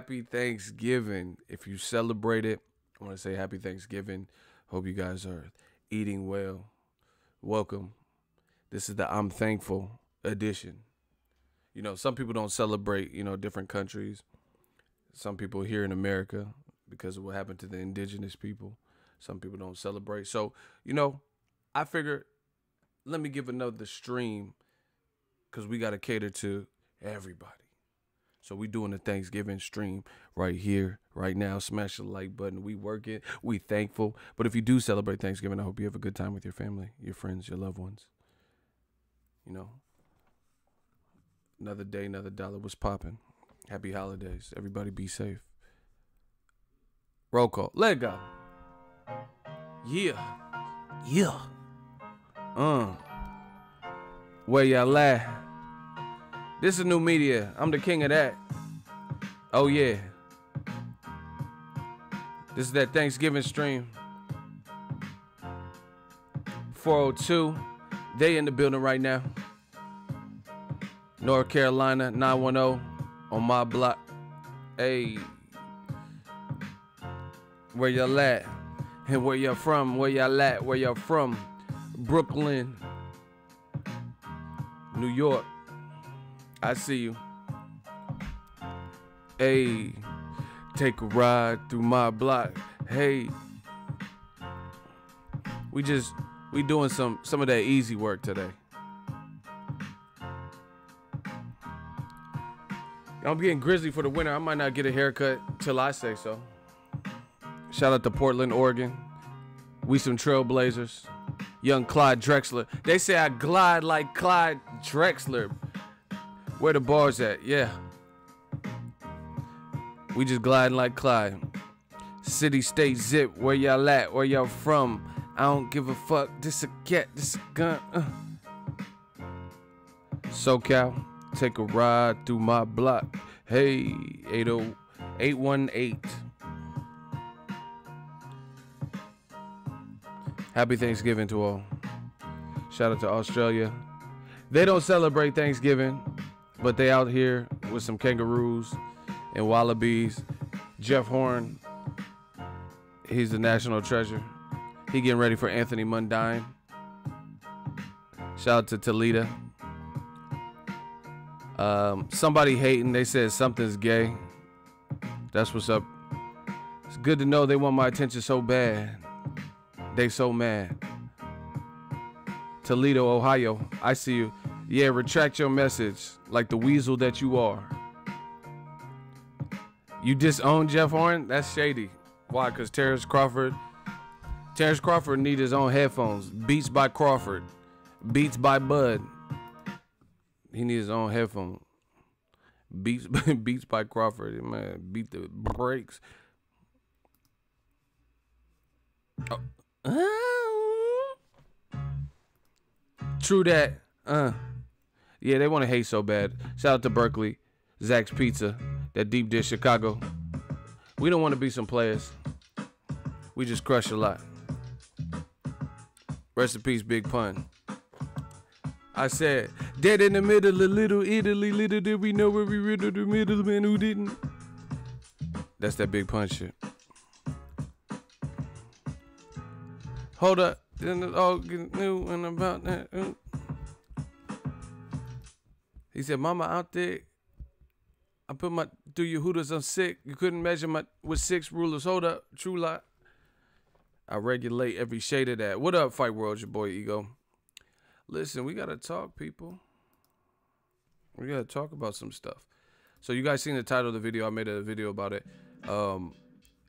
happy Thanksgiving. If you celebrate it, I want to say happy Thanksgiving. Hope you guys are eating well. Welcome. This is the I'm Thankful edition. You know, some people don't celebrate, different countries. Some people here in America, because of what happened to the indigenous people, some people don't celebrate. So, I figured, let me give another stream, because we got to cater to everybody. So we doing a Thanksgiving stream right here, right now. Smash the like button. We working. We thankful. But if you do celebrate Thanksgiving, I hope you have a good time with your family, your friends, your loved ones. Another day, another dollar was popping. Happy holidays. Everybody be safe. Roll call. Let go. Yeah. Where y'all at? This is new media. I'm the king of that. Oh, yeah. This is that Thanksgiving stream. 402. They in the building right now. North Carolina, 910 on my block. Hey. Where y'all at? And where y'all from? Where y'all at? Where y'all from? Brooklyn. New York. I see you. Hey, take a ride through my block. Hey, we doing some of that easy work today. I'm getting grizzly for the winter. I might not get a haircut till I say so. Shout out to Portland, Oregon. We some trailblazers. Young Clyde Drexler. They say I glide like Clyde Drexler. Where the bars at? Yeah. We just gliding like Clyde. City, state, zip. Where y'all at? Where y'all from? I don't give a fuck. This a cat. This a gun. SoCal. Take a ride through my block. Hey, 80818. Happy Thanksgiving to all. Shout out to Australia. They don't celebrate Thanksgiving, but they out here with some kangaroos and wallabies. Jeff Horn, he's the national treasure. He getting ready for Anthony Mundine. Shout out to Toledo. Somebody hating, they said something's gay. That's what's up. It's good to know they want my attention so bad. They so mad. Toledo, Ohio, I see you. Yeah, retract your message like the weasel that you are. You disown Jeff Horn? That's shady. Why? Because Terrence Crawford need his own headphones. Beats by Crawford. Beats by Bud. He needs his own headphones. Beats by Crawford. Man, beat the brakes. Oh. True that. Yeah, they want to hate so bad. Shout out to Berkeley, Zach's Pizza, that deep dish Chicago. We don't want to be some players. We just crush a lot. Rest in peace, Big Pun. I said, dead in the middle of Little Italy, little did we know where we rid of the middleman who didn't. That's that Big Pun shit. Hold up. Then it's all getting new and about that. He said, Mama out there, I put my through your hooters, I'm sick. You couldn't measure my with 6 rulers. Hold up, true lie. I regulate every shade of that. What up, Fight World? Your boy Ego. Listen, we gotta talk, people. We gotta talk about some stuff. So you guys seen the title of the video? I made a video about it.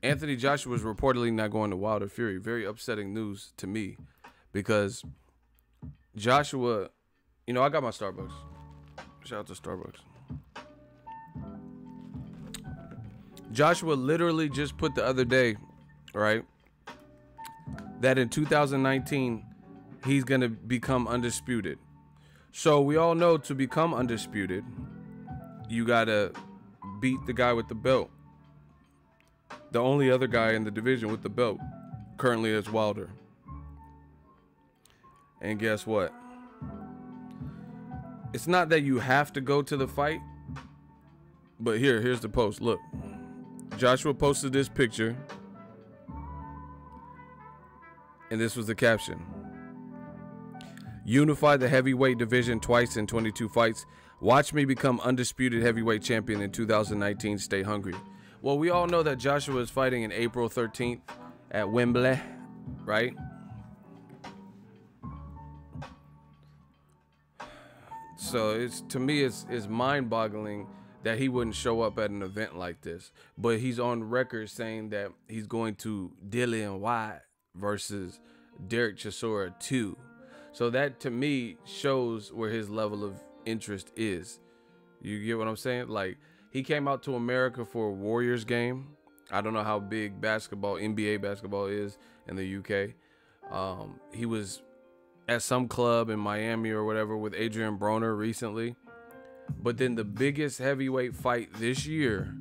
Anthony Joshua is reportedly not going to Wilder Fury. Very upsetting news to me, because Joshua, I got my Starbucks. Shout out to Starbucks. Joshua literally just put the other day, right, that in 2019 he's gonna become undisputed. So we all know, to become undisputed, you gotta beat the guy with the belt. The only other guy in the division with the belt currently is Wilder. And guess what? It's not that you have to go to the fight, but here's the post. Look. Joshua posted this picture, and this was the caption: "Unify the heavyweight division twice in 22 fights. Watch me become undisputed heavyweight champion in 2019. Stay hungry." Well, we all know that Joshua is fighting in April 13th at Wembley, right? So to me it's mind-boggling that he wouldn't show up at an event like this. But he's on record saying that he's going to Dillian White versus Derek Chisora 2. So that to me shows where his level of interest is. You get what I'm saying? Like, he came out to America for a Warriors game. I don't know how big basketball, NBA basketball is in the UK. He was at some club in Miami or whatever with Adrian Broner recently. But then the biggest heavyweight fight this year,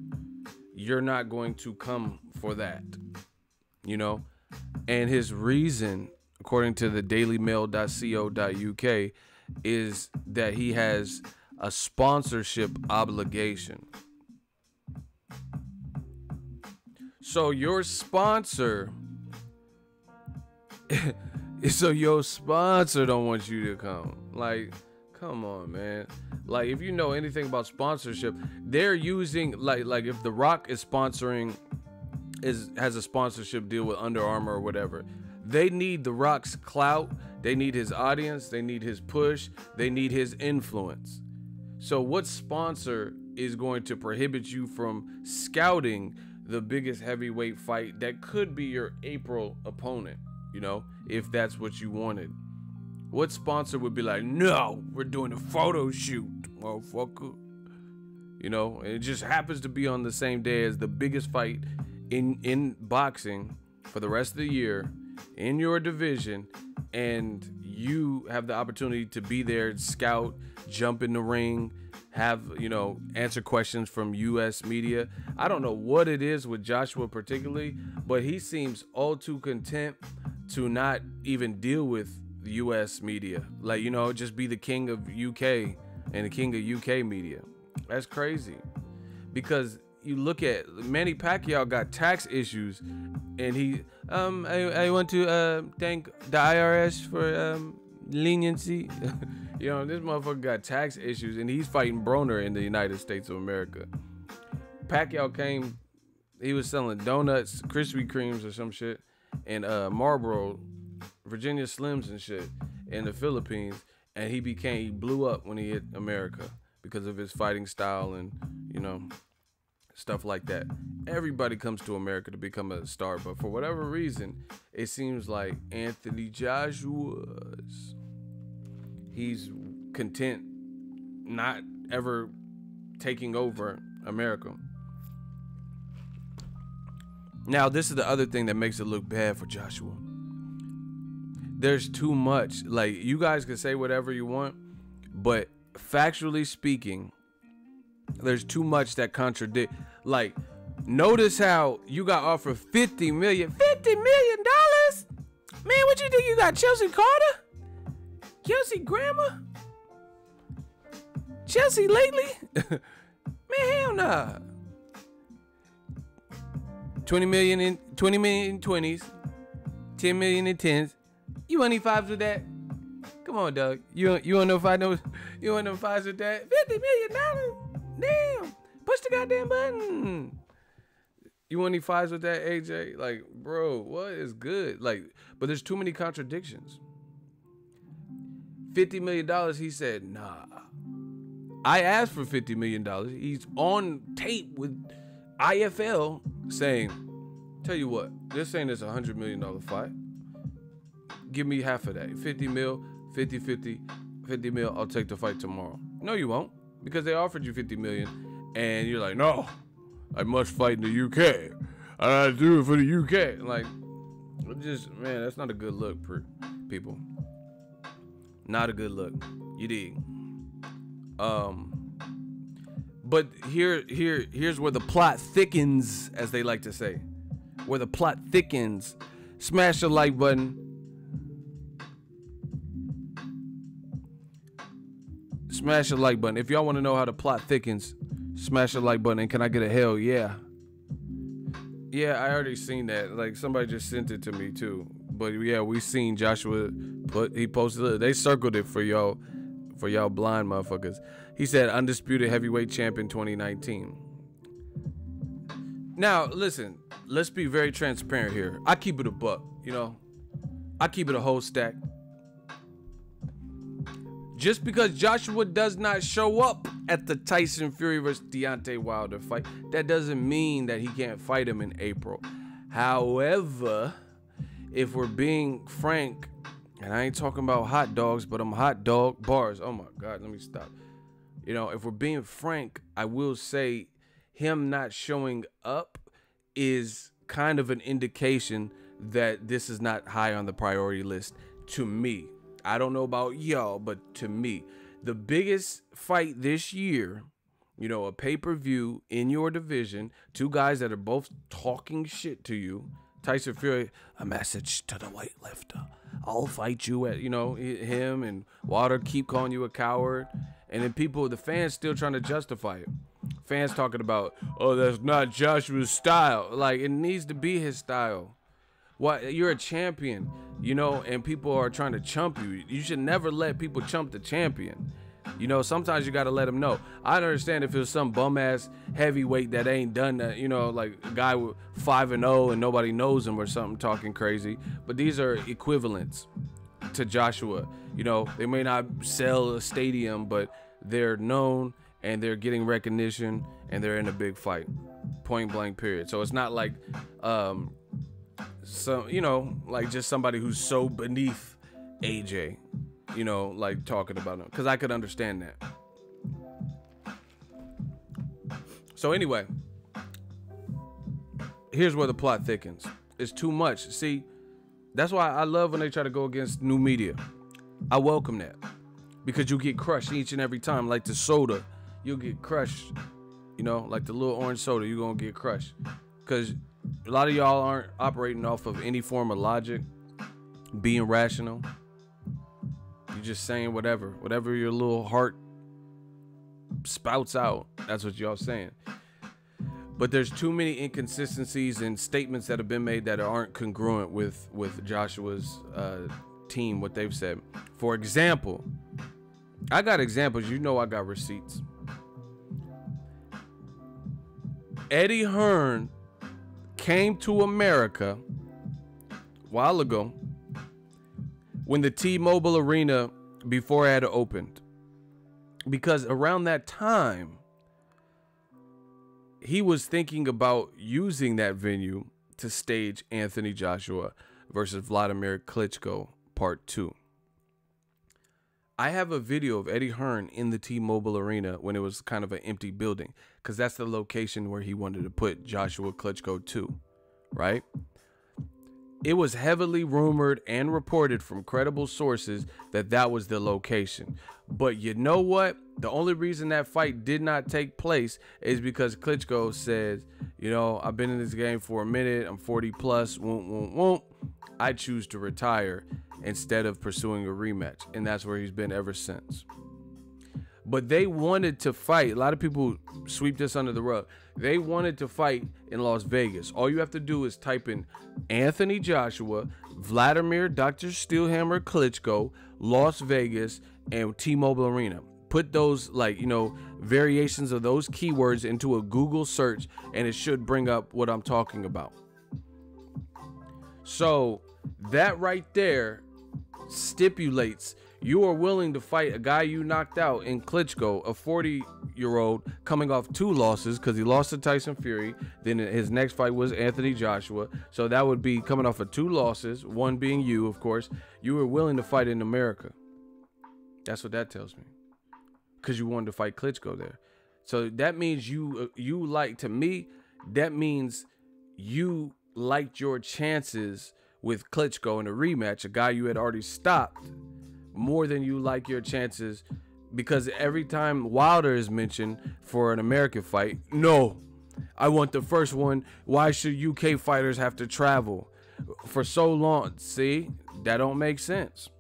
you're not going to come for that, you know? And his reason, according to the dailymail.co.uk, is that he has a sponsorship obligation. So your sponsor don't want you to come. Like, come on, man. Like, if you know anything about sponsorship, they're using like if The Rock is sponsoring, has a sponsorship deal with Under Armour or whatever, they need The Rock's clout, they need his audience, they need his push, they need his influence. So what sponsor is going to prohibit you from scouting the biggest heavyweight fight that could be your April opponent, you know, if that's what you wanted? What sponsor would be like, no, we're doing a photo shoot, motherfucker? You know, it just happens to be on the same day as the biggest fight in boxing for the rest of the year in your division, and you have the opportunity to be there, scout, jump in the ring, have, you know, answer questions from U.S. media. I don't know what it is with Joshua particularly, but he seems all too content to not even deal with the U.S. media. Like, you know, just be the king of UK and the king of UK media. That's crazy. Because you look at Manny Pacquiao got tax issues, and he I want to thank the IRS for leniency. You know, this motherfucker got tax issues, and he's fighting BRONER in the United States of America. Pacquiao came, he was selling donuts, Krispy Kremes or some shit, and Marlboro, Virginia Slims and shit in the Philippines, and he blew up when he hit America because of his fighting style and, you know, stuff like that. Everybody comes to America to become a star, but for whatever reason, it seems like Anthony Joshua's, he's content not ever taking over America. Now, this is the other thing that makes it look bad for Joshua. There's too much. Like, you guys can say whatever you want, but factually speaking, there's too much that contradict. Like, notice how you got offered $50 million. $50 million? Man, what you think you got, Chelsea Carter? Kelsey Grammer? Chelsea lately? Man, hell nah. 20 million in 20s, 10 million in 10s. You want any fives with that? Come on, dog. You want no five? No, you want no fives with that? $50 million? Damn. Push the goddamn button. You want any fives with that, AJ? Like, bro, what is good? Like, but there's too many contradictions. $50 million, he said, nah. I asked for $50 million. He's on tape with IFL saying, tell you what, this ain't this $100 million fight. Give me half of that. 50 mil, 50 mil, I'll take the fight tomorrow. No, you won't, because they offered you 50 million, and you're like, no, I must fight in the UK. I gotta do it for the UK. Like, just, man, that's not a good look, people. Not a good look. You dig? But here's where the plot thickens, as they like to say. Where the plot thickens. Smash the like button. Smash the like button. If y'all want to know how the plot thickens, smash the like button. And can I get a hell yeah? Yeah, I already seen that. Like, somebody just sent it to me too. But yeah, we seen Joshua he posted it. They circled it for y'all blind motherfuckers. He said undisputed heavyweight champion 2019. Now, listen, let's be very transparent here. I keep it a buck, you know. I keep it a whole stack. Just because Joshua does not show up at the Tyson Fury versus Deontay Wilder fight, that doesn't mean that he can't fight him in April. However, if we're being frank, and I ain't talking about hot dogs, but I'm hot dog bars. Oh my God, let me stop. You know, if we're being frank, I will say him not showing up is kind of an indication that this is not high on the priority list to me. I don't know about y'all, but to me, the biggest fight this year, you know, a pay-per-view in your division, two guys that are both talking shit to you. Tyson Fury, a message to the weightlifter. I'll fight you at, you know, him and Wilder keep calling you a coward. And then the fans still trying to justify it. Fans talking about, oh, that's not Joshua's style. Like, it needs to be his style. What, you're a champion, you know, and people are trying to chump you. You should never let people chump the champion. You know, sometimes you got to let them know. I understand if it was some bum-ass heavyweight that ain't done that, you know, like a guy with 5-0 and nobody knows him or something talking crazy. But these are equivalents to Joshua. You know, they may not sell a stadium, but they're known and they're getting recognition and they're in a big fight. Point blank period. So it's not like, you know, like just somebody who's so beneath AJ. You know, like talking about him, because I could understand that. So anyway, here's where the plot thickens. It's too much. See, that's why I love when they try to go against new media. I welcome that, because you get crushed each and every time. Like the soda, you'll get crushed. You know, like the little orange soda, you're gonna get crushed, because a lot of y'all aren't operating off of any form of logic, being rational. You're just saying whatever your little heart spouts out. That's what y'all saying. But there's too many inconsistencies and statements that have been made that aren't congruent with Joshua's team, what they've said. For example, I got examples. You know I got receipts. Eddie Hearn came to America a while ago when the T-Mobile Arena before it had opened, because around that time he was thinking about using that venue to stage Anthony Joshua versus Vladimir Klitschko Part 2. I have a video of Eddie Hearn in the T-Mobile Arena when it was kind of an empty building, because that's the location where he wanted to put Joshua Klitschko 2, right? It was heavily rumored and reported from credible sources that that was the location. But you know what? The only reason that fight did not take place is because Klitschko says, you know, I've been in this game for a minute. I'm 40 plus. I choose to retire instead of pursuing a rematch. And that's where he's been ever since. But they wanted to fight. A lot of people sweep this under the rug. They wanted to fight in Las Vegas. All you have to do is type in Anthony Joshua, Vladimir Dr. Steelhammer Klitschko, Las Vegas, and T-Mobile Arena. Put those, like, you know, variations of those keywords into a Google search, and it should bring up what I'm talking about. So that right there stipulates you are willing to fight a guy you knocked out in Klitschko, a 40-year-old coming off 2 losses, because he lost to Tyson Fury. Then his next fight was Anthony Joshua. So that would be coming off of 2 losses, one being you, of course. You were willing to fight in America. That's what that tells me, because you wanted to fight Klitschko there. So that means you like, to me, that means you liked your chances with Klitschko in a rematch, a guy you had already stopped, more than you like your chances, because every time Wilder is mentioned for an American fight, no, I want the first one. Why should UK fighters have to travel for so long? See, that don't make sense.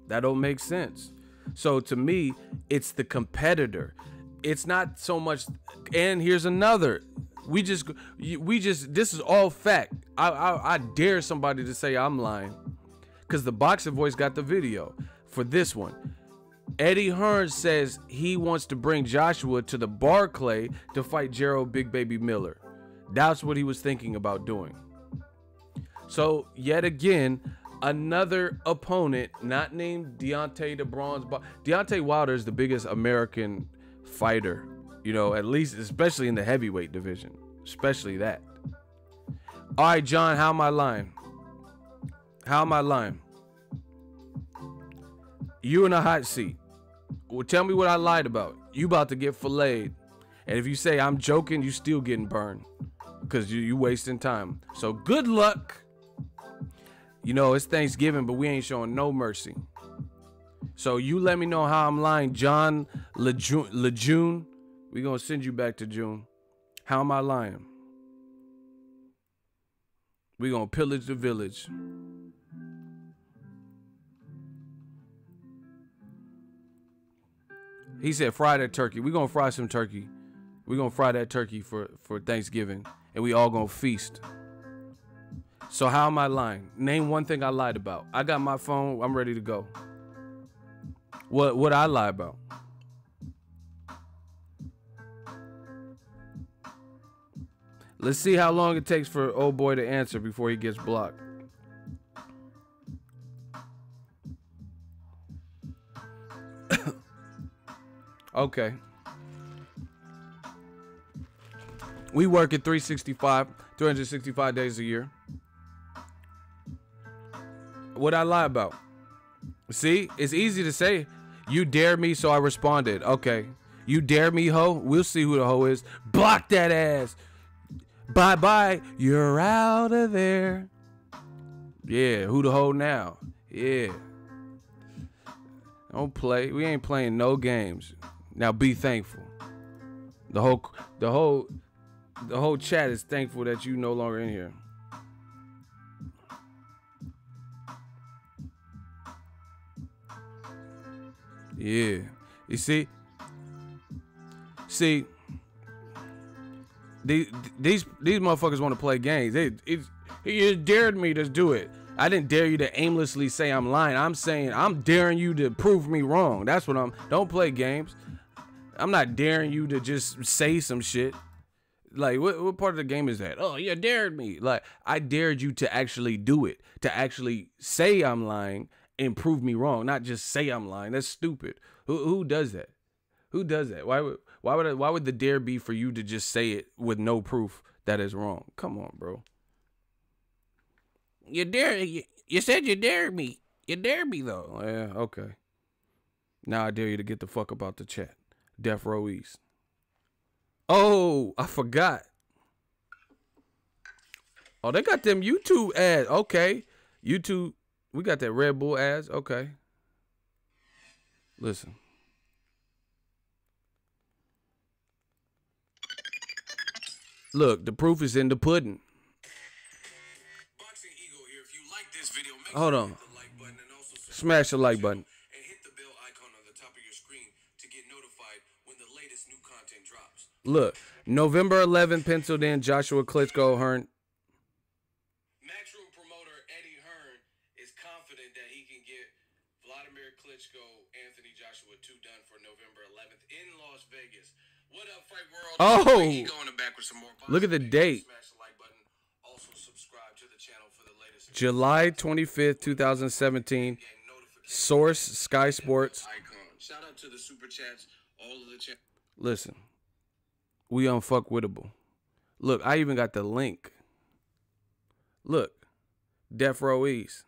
That don't make sense. So to me, it's the competitor. It's not so much. And here's another This is all fact. I dare somebody to say I'm lying, because the Boxing Voice got the video for this one. Eddie Hearn says he wants to bring Joshua to the Barclay to fight Gerald Big Baby Miller. That's what he was thinking about doing. So yet again, another opponent not named Deontay the Bronze. Deontay Wilder is the biggest American fighter, you know, at least, especially in the heavyweight division, especially that. All right, John, how am I lying? How am I lying? You in a hot seat. Well, tell me what I lied about. You about to get filleted. And if you say I'm joking, you still getting burned, because you wasting time. So good luck. You know, it's Thanksgiving, but we ain't showing no mercy. So you let me know how I'm lying, John Lejeune. We gonna send you back to June. How am I lying? We gonna pillage the village. He said fry that turkey. We gonna fry some turkey. We gonna fry that turkey for Thanksgiving, and we all gonna feast. So how am I lying? Name one thing I lied about. I got my phone. I'm ready to go. What I lie about? Let's see how long it takes for old boy to answer before he gets blocked. Okay. We work at 365 days a year. What I lie about? See, it's easy to say. You dare me, so I responded. Okay. You dare me, ho? We'll see who the ho is. Block that ass. Bye-bye. You're out of there. Yeah, who the ho now? Yeah. Don't play. We ain't playing no games. Now be thankful. The whole chat is thankful that you no longer in here. Yeah. You see, these motherfuckers want to play games. He just dared me to do it. I didn't dare you to aimlessly say I'm lying. I'm saying I'm daring you to prove me wrong. That's what don't play games. I'm not daring you to just say some shit. Like, what part of the game is that? Oh, you dared me. Like, I dared you to actually do it. To actually say I'm lying and prove me wrong. Not just say I'm lying. That's stupid. Who does that? Who does that? Why would the dare be for you to just say it with no proof that is wrong? Come on, bro. You said you dared me. You dared me, though. Yeah, okay. Now I dare you to get the fuck up out the chat. Death Row East. Oh, I forgot. Oh, they got them YouTube ads. Okay. YouTube, we got that Red Bull ads. Okay. Listen. Look, the proof is in the pudding. Boxingego here. If you like this video, make sure to hit the like button and also smash the like button. And hit the bell icon on the top of your screen to get notified when the latest new content drops. Look, November 11th, penciled in Joshua Klitschko Hearn. Matchroom promoter Eddie Hearn is confident that he can get Vladimir Klitschko, Anthony Joshua 2 done for November 11th in Las Vegas. What up, Fight World? Oh, going back with some more. Look at the date. Smash the like button. Also subscribe to the channel for the latest. July 25th, 2017. Source Sky Sports. Shout out to the super chats. All of the chat. Listen, we unfuckwittable. Look, I even got the link. Look, Death Row East.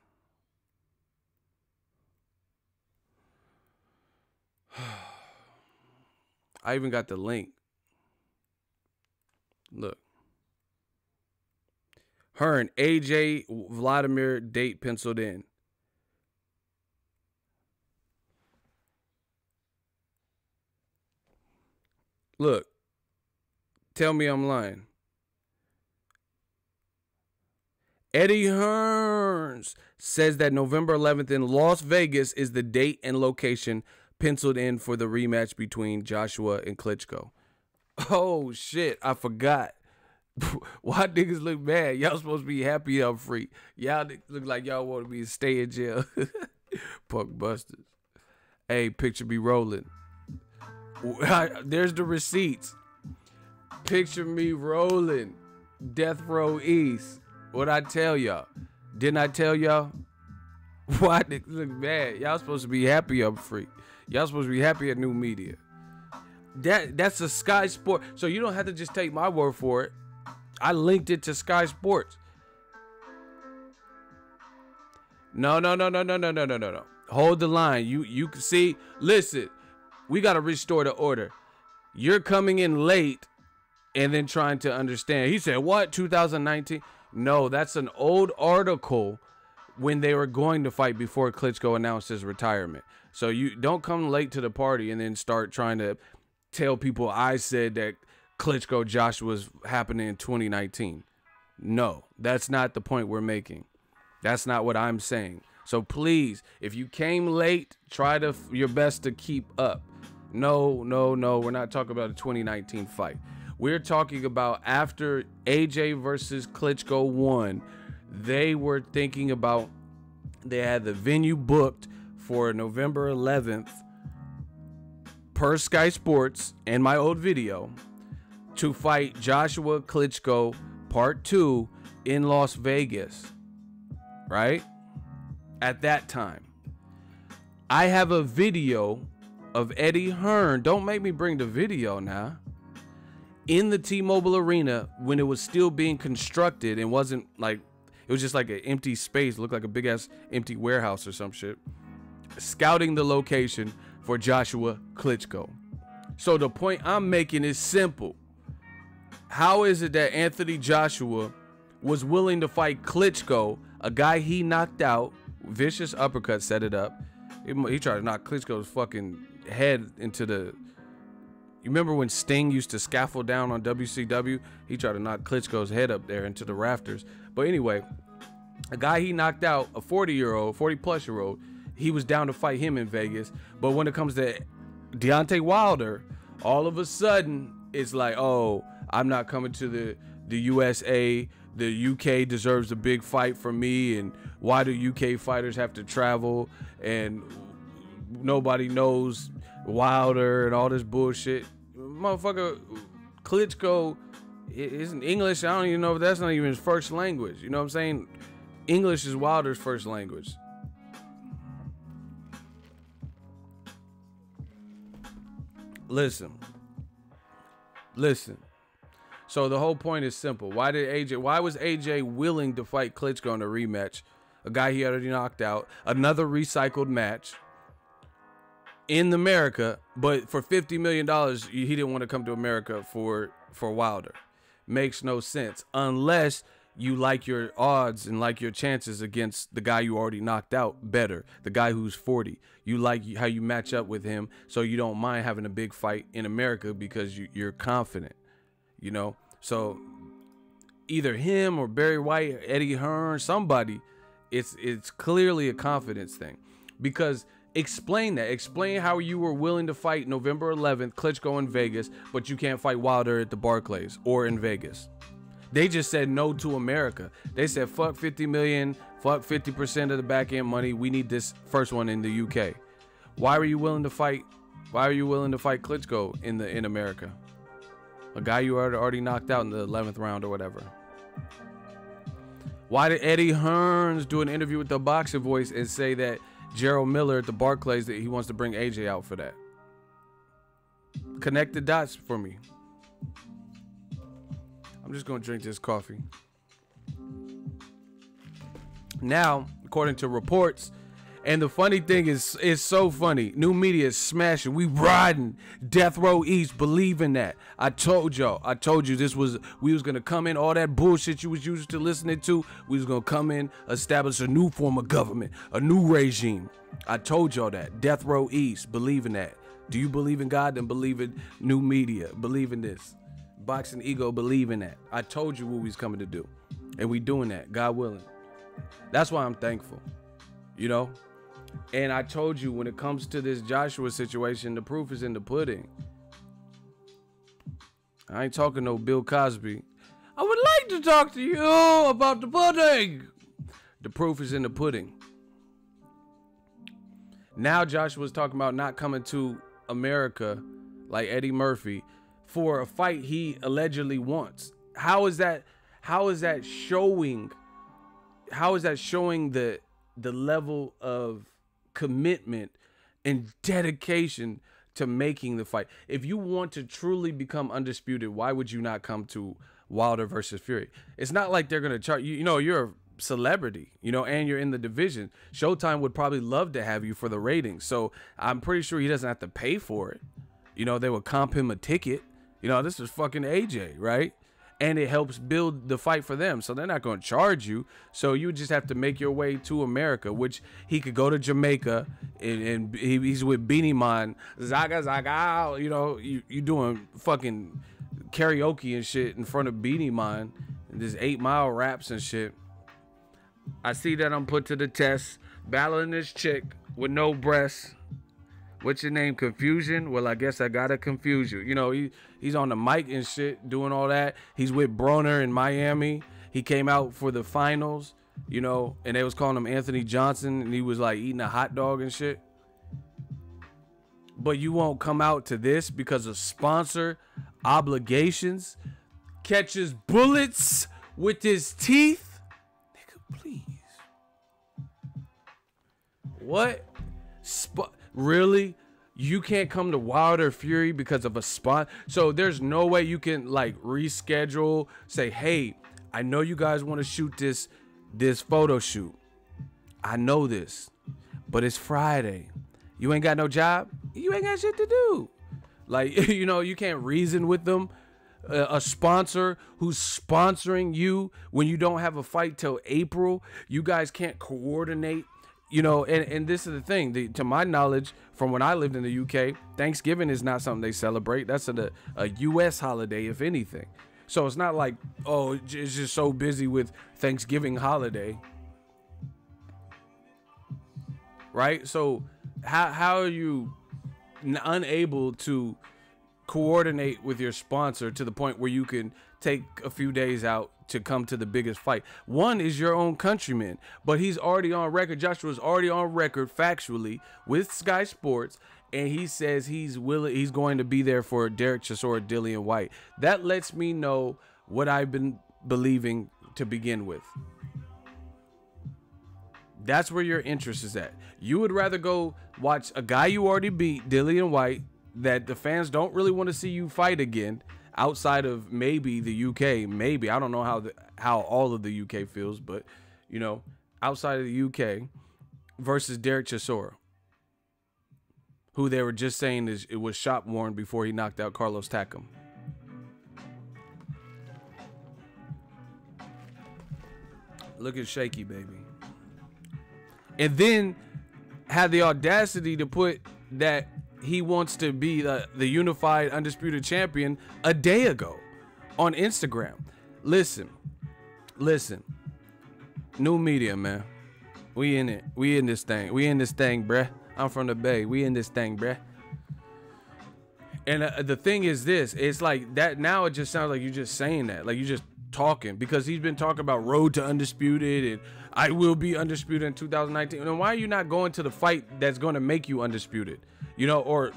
I even got the link. Look. Hearn, AJ Vladimir date penciled in. Look. Tell me I'm lying. Eddie Hearns says that November 11th in Las Vegas is the date and location penciled in for the rematch between Joshua and Klitschko. Oh, shit. I forgot. Why niggas look mad? Y'all supposed to be happy I'm free. Y'all look like y'all want to be stay in jail. Punk busters. Hey, picture me rolling. There's the receipts. Picture me rolling. Death Row East. What'd I tell y'all? Didn't I tell y'all? Why niggas look mad? Y'all supposed to be happy I'm free. Y'all supposed to be happy at New Media. That's a Sky Sport. So you don't have to just take my word for it. I linked it to Sky Sports. No. Hold the line. You can see. Listen, we gotta restore the order. You're coming in late and then trying to understand. He said, what? 2019? No, that's an old article when they were going to fight before Klitschko announced his retirement. So you don't come late to the party and then start trying to tell people I said that Klitschko Joshua was happening in 2019. No, that's not the point we're making. That's not what I'm saying. So please, if you came late, try your best to keep up. No, we're not talking about a 2019 fight. We're talking about after AJ versus Klitschko won, they were thinking about, they had the venue booked for November 11th per Sky Sports and my old video to fight Joshua Klitschko Part 2 in Las Vegas, right? At that time. I have a video of Eddie Hearn. Don't make me bring the video now. In the T-Mobile Arena when it was still being constructed and wasn't like, it was just like an empty space, looked like a big ass empty warehouse or some shit. Scouting the location for Joshua Klitschko. So the point I'm making is simple. How is it that Anthony Joshua was willing to fight Klitschko, a guy he knocked out, vicious uppercut set it up. He tried to knock Klitschko's fucking head into the... You remember when Sting used to scaffold down on WCW? He tried to knock Klitschko's head up there into the rafters. But anyway, a guy he knocked out, a 40-plus-year-old, he was down to fight him in Vegas. But when it comes to Deontay Wilder, all of a sudden, it's like, oh, I'm not coming to the USA. The UK deserves a big fight from me. And why do UK fighters have to travel? And nobody knows Wilder and all this bullshit. Motherfucker, Klitschko isn't English. I don't even know if that's not even his first language. You know what I'm saying? English is Wilder's first language. Listen. So the whole point is simple. Why was AJ willing to fight Klitschko in a rematch? A guy he already knocked out. Another recycled match in America, but for $50 million, he didn't want to come to America for Wilder. Makes no sense unless you like your odds and like your chances against the guy you already knocked out better, the guy who's 40. You like how you match up with him, so you don't mind having a big fight in America because you're confident, you know? So either him or Barry White, or Eddie Hearn, somebody, it's clearly a confidence thing. Because explain that. Explain how you were willing to fight November 11th, Klitschko in Vegas, but you can't fight Wilder at the Barclays or in Vegas. They just said no to America. They said, fuck 50 million, fuck 50% of the back end money. We need this first one in the UK. Why were you willing to fight? Why are you willing to fight Klitschko in America? A guy you already knocked out in the 11th round or whatever. Why did Eddie Hearns do an interview with the Boxing Voice and say that Gerald Miller at the Barclays, that he wants to bring AJ out for that? Connect the dots for me. I'm just going to drink this coffee. Now, according to reports, and the funny thing is, it's so funny. New media is smashing. We riding Death Row East, believe in that. I told you we was going to come in, all that bullshit you was used to listening to, we was going to come in, establish a new form of government, a new regime. I told y'all that. Death Row East, believe in that. Do you believe in God? Then believe in new media. Believe in this. Boxingego, believe in that. I told you what we was coming to do. And we doing that, God willing. That's why I'm thankful, you know? And I told you, when it comes to this Joshua situation, the proof is in the pudding. I ain't talking no Bill Cosby. I would talk to you about the pudding. The proof is in the pudding. Now Joshua's talking about not coming to America like Eddie Murphy for a fight he allegedly wants. How is that showing the level of commitment and dedication to making the fight? If you want to truly become undisputed, why would you not come to Wilder versus Fury? It's not like they're gonna charge you. You know, you're a celebrity, you know, and you're in the division. Showtime would probably love to have you for the ratings. So I'm pretty sure he doesn't have to pay for it. You know, they would comp him a ticket. You know, this is fucking AJ, right? And it helps build the fight for them. So they're not going to charge you. So you just have to make your way to America, which he could go to Jamaica and he's with Beanie Man. Zaga, zaga. You know, you doing fucking karaoke and shit in front of Beanie Man. And this 8 Mile raps and shit. I see that I'm put to the test. Battling this chick with no breasts. What's your name? Confusion? Well, I guess I gotta confuse you. You know, he's on the mic and shit, doing all that. He's with BRONER in Miami. He came out for the finals, you know, and they was calling him Anthony Johnson, and he was like eating a hot dog and shit. But you won't come out to this because of sponsor obligations. Catches bullets with his teeth. Nigga, please. What? Really? You can't come to Wilder Fury because of a spot? So there's no way you can like reschedule, say, hey, I know you guys want to shoot this photo shoot. I know this, but it's Friday. You ain't got no job? You ain't got shit to do. Like, you know, you can't reason with them. A sponsor who's sponsoring you when you don't have a fight till April. You guys can't coordinate. You know, and this is the thing. To my knowledge, from when I lived in the UK, Thanksgiving is not something they celebrate. That's a U.S. holiday, if anything. So it's not like, oh, it's just so busy with Thanksgiving holiday. Right? So how are you unable to coordinate with your sponsor to the point where you can take a few days out to come to the biggest fight? One is your own countryman, but he's already on record. Joshua's already on record factually with Sky Sports, and he says he's going to be there for Derek Chisora, Dillian White. That lets me know what I've been believing to begin with. That's where your interest is at. You would rather go watch a guy you already beat, Dillian White, that the fans don't really want to see you fight again, outside of maybe the UK. Maybe, I don't know how all of the UK feels, but you know, outside of the UK, versus Derek Chisora, who they were just saying it was shop worn before he knocked out Carlos Takam. Look at Shaky, baby. And then had the audacity to put that he wants to be the unified undisputed champion a day ago on Instagram. Listen, new media, man. We in it. We in this thing. We in this thing, bruh. I'm from the Bay. We in this thing, bruh. And the thing is this, it's like that now it just sounds like you're just saying that, like you're just talking, because he's been talking about road to undisputed and I will be undisputed in 2019. And why are you not going to the fight that's going to make you undisputed? You know, or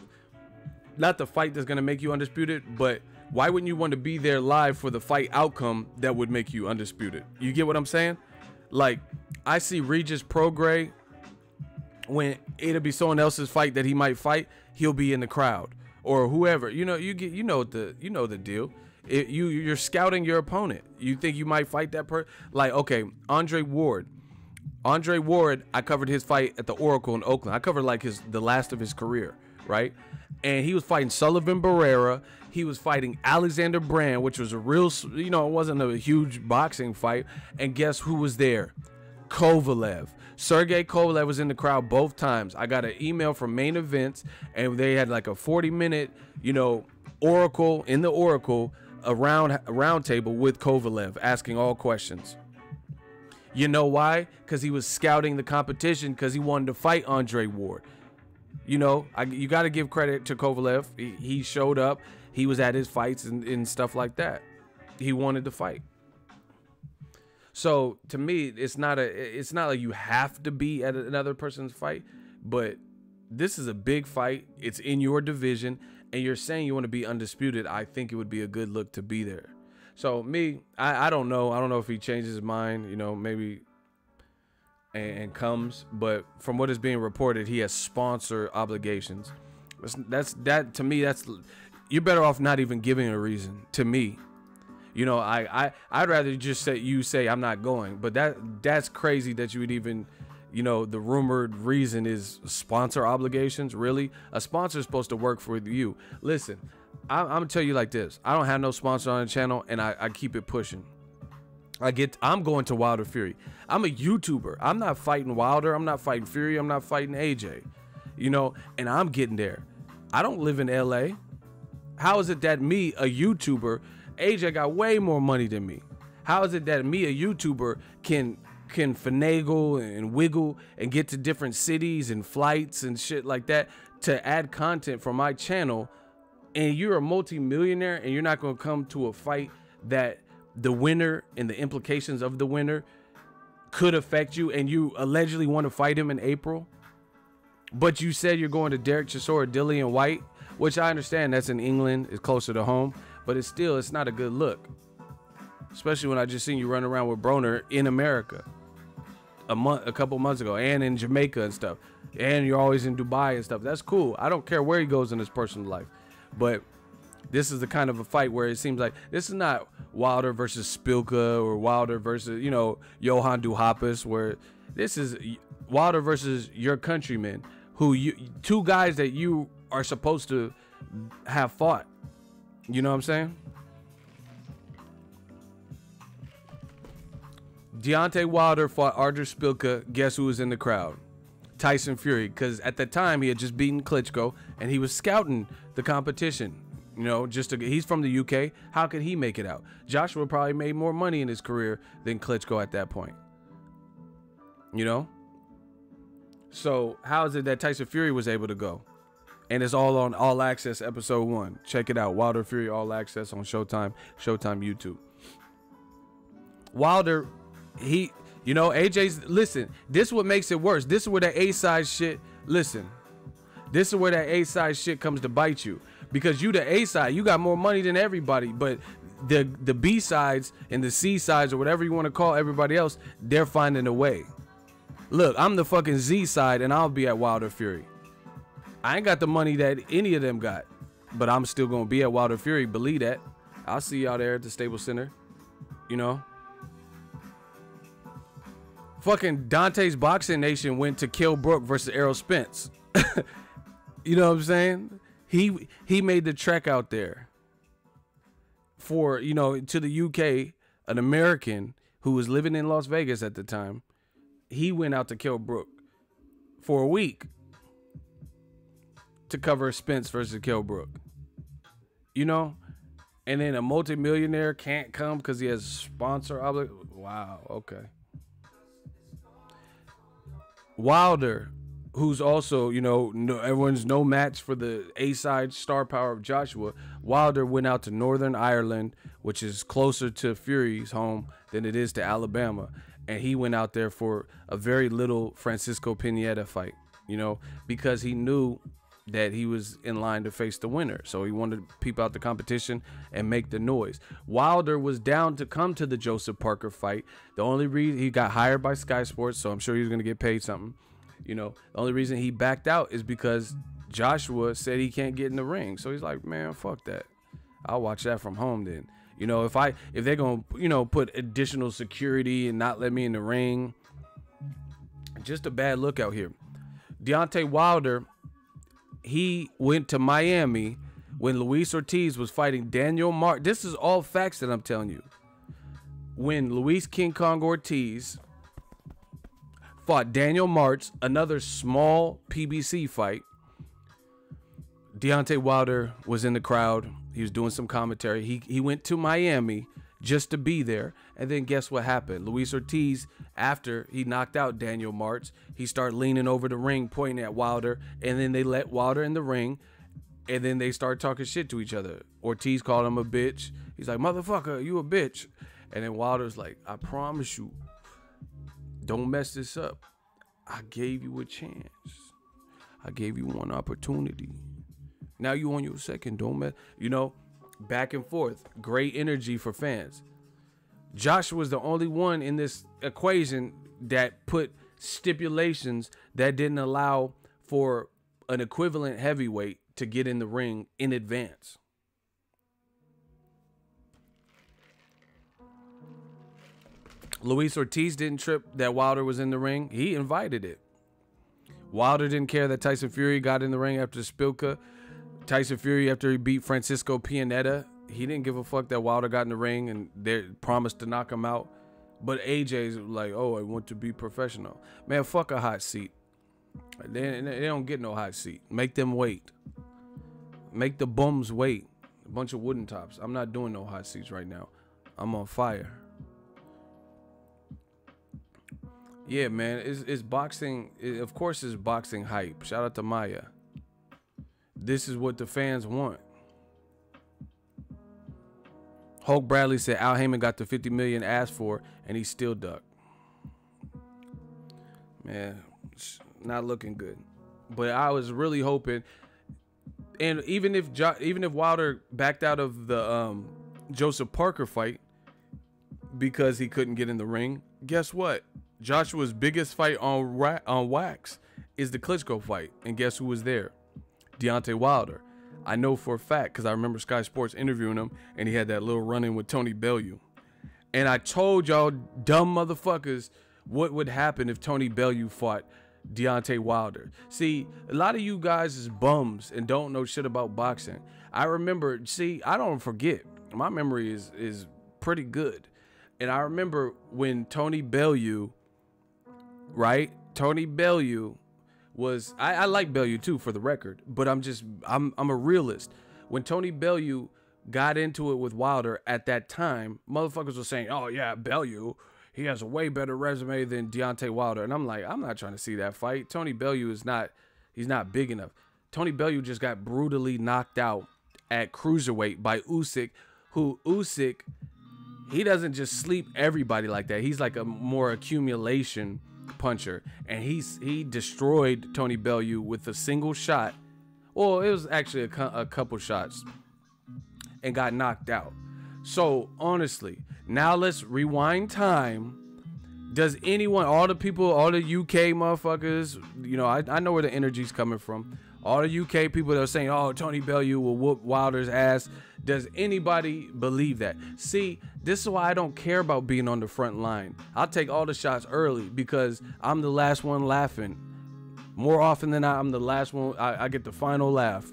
not the fight that's going to make you undisputed, but why wouldn't you want to be there live for the fight outcome that would make you undisputed? You get what I'm saying? Like, I see Regis Prograis, when it'll be someone else's fight that he might fight, he'll be in the crowd or whoever. You know, you know the deal. You're scouting your opponent. You think you might fight that person? Like, okay, Andre Ward, I covered his fight at the Oracle in Oakland. I covered like the last of his career, right? And he was fighting Sullivan Barrera. He was fighting Alexander Brand, which was a real, you know, it wasn't a huge boxing fight. And guess who was there? Kovalev. Sergey Kovalev was in the crowd both times. I got an email from Main Events, and they had like a 40-minute, you know, Oracle in the Oracle, a round table with Kovalev, asking all questions. You know why? Because he was scouting the competition, because he wanted to fight Andre Ward. You know, you got to give credit to Kovalev. He showed up. He was at his fights and stuff like that. He wanted to fight. So to me, it's not like you have to be at another person's fight, but this is a big fight. It's in your division, and you're saying you want to be undisputed. I think it would be a good look to be there. So me, I don't know. I don't know if he changes his mind, you know, maybe and comes. But from what is being reported, he has sponsor obligations. That to me, you're better off not even giving a reason. To me, you know, I'd rather just say I'm not going. But that's crazy that you would even. You know, the rumored reason is sponsor obligations. Really? A sponsor is supposed to work for you. Listen, I'm going to tell you like this. I don't have no sponsor on the channel, and I keep it pushing. I'm going to Wilder Fury. I'm a YouTuber. I'm not fighting Wilder. I'm not fighting Fury. I'm not fighting AJ. You know, and I'm getting there. I don't live in LA. How is it that me, a YouTuber, AJ got way more money than me? How is it that me, a YouTuber, can finagle and wiggle and get to different cities and flights and shit like that to add content for my channel, and you're a multi-millionaire and you're not going to come to a fight that the winner and the implications of the winner could affect you, and you allegedly want to fight him in April, but you said you're going to Derek Chisora, Dillian White, which I understand that's in England, it's closer to home, but it's not a good look, especially when I just seen you run around with BRONER in America a couple months ago, and in Jamaica and stuff, and you're always in Dubai and stuff. That's cool. I don't care where he goes in his personal life, but this is the kind of a fight where it seems like this is not Wilder versus Spilka or Wilder versus, you know, Johan Duhaupas, where this is Wilder versus your countrymen, two guys that you are supposed to have fought. You know what I'm saying? Deontay Wilder fought Artur Spilka. Guess who was in the crowd? Tyson Fury, because at the time he had just beaten Klitschko and he was scouting the competition. You know, he's from the UK. How could he make it out? Joshua probably made more money in his career than Klitschko at that point. You know? So how is it that Tyson Fury was able to go? And it's all on All Access episode 1. Check it out. Wilder Fury All Access on Showtime YouTube. Wilder, you know, AJ's, listen, this is what makes it worse. This is where that A-side shit, listen, this is where that A-side shit comes to bite you. Because you the A-side, you got more money than everybody, but the B-sides and the C-sides or whatever you want to call everybody else, they're finding a way. Look, I'm the fucking Z-side and I'll be at Wilder Fury. I ain't got the money that any of them got, but I'm still going to be at Wilder Fury. Believe that. I'll see y'all there at the Staples Center. You know? Fucking Dante's Boxing Nation went to Kell Brook versus Errol Spence. You know what I'm saying? He made the trek out there for, you know, to the UK, an American who was living in Las Vegas at the time. He went out to Kell Brook for a week to cover Spence versus Kell Brook. You know? And then a multimillionaire can't come because he has sponsor obligation. Wow, okay. Wilder, who's also, you know, everyone's no match for the A-side star power of Joshua. Wilder went out to Northern Ireland, which is closer to Fury's home than it is to Alabama. And he went out there for a very little Francisco Pineda fight, you know, because he knew that he was in line to face the winner. So he wanted to peep out the competition and make the noise. Wilder was down to come to the Joseph Parker fight. The only reason he got hired by Sky Sports, so I'm sure he was going to get paid something. You know, the only reason he backed out is because Joshua said he can't get in the ring. So he's like, man, fuck that. I'll watch that from home then. You know, if they're going to, you know, put additional security and not let me in the ring, just a bad look out here. Deontay Wilder, he went to Miami when Luis Ortiz was fighting Daniel Martin. This is all facts that I'm telling you. When Luis King Kong Ortiz fought Daniel Martz, another small PBC fight, Deontay Wilder was in the crowd. He was doing some commentary. He went to Miami just to be there. And then guess what happened? Luis Ortiz, after he knocked out Daniel Martz, he started leaning over the ring, pointing at Wilder. And then they let Wilder in the ring. And then they started talking shit to each other. Ortiz called him a bitch. He's like, motherfucker, you a bitch. And then Wilder's like, I promise you, don't mess this up. I gave you a chance. I gave you one opportunity. Now you on your second. Don't mess. You know, back and forth. Great energy for fans. Josh was the only one in this equation that put stipulations that didn't allow for an equivalent heavyweight to get in the ring in advance. Luis Ortiz didn't trip that Wilder was in the ring. He invited it. Wilder didn't care that Tyson Fury got in the ring after Spilka. Tyson Fury, after he beat Francisco Pianeta, he didn't give a fuck that Wilder got in the ring and they promised to knock him out. But AJ's like, oh, I want to be professional. Man, fuck a hot seat. They don't get no hot seat. Make them wait. Make the bums wait. A bunch of wooden tops. I'm not doing no hot seats right now. I'm on fire. Yeah, man, it's boxing. Of course, it's boxing hype. Shout out to Maya. This is what the fans want. Hulk Bradley said Al Heyman got the $50 million asked for, and he still ducked. Man, not looking good. But I was really hoping, and even if Wilder backed out of the Joseph Parker fight because he couldn't get in the ring, guess what? Joshua's biggest fight on wax is the Klitschko fight. And guess who was there? Deontay Wilder. I know for a fact because I remember Sky Sports interviewing him and he had that little run-in with Tony Bellew. And I told y'all dumb motherfuckers what would happen if Tony Bellew fought Deontay Wilder. See, a lot of you guys is bums and don't know shit about boxing. I remember, see, I don't forget. My memory is pretty good. And I remember when Tony Bellew, right? Tony Bellew was, I like Bellew too, for the record, but I'm a realist. When Tony Bellew got into it with Wilder at that time, motherfuckers were saying, oh yeah, Bellew, he has a way better resume than Deontay Wilder. And I'm like, I'm not trying to see that fight. Tony Bellew is not, he's not big enough. Tony Bellew just got brutally knocked out at cruiserweight by Usyk, who Usyk, he doesn't just sleep everybody like that. He's like a more accumulation puncher, and he destroyed Tony Bellew with a single shot. Well, it was actually a couple shots, and got knocked out. So honestly, now let's rewind time. Does anyone, all the people, all the UK motherfuckers, you know, I know where the energy's coming from. All the UK people that are saying, oh, Tony Bellew will whoop Wilder's ass. Does anybody believe that? See, this is why I don't care about being on the front line. I'll take all the shots early because I'm the last one laughing. More often than not, I'm the last one. I get the final laugh.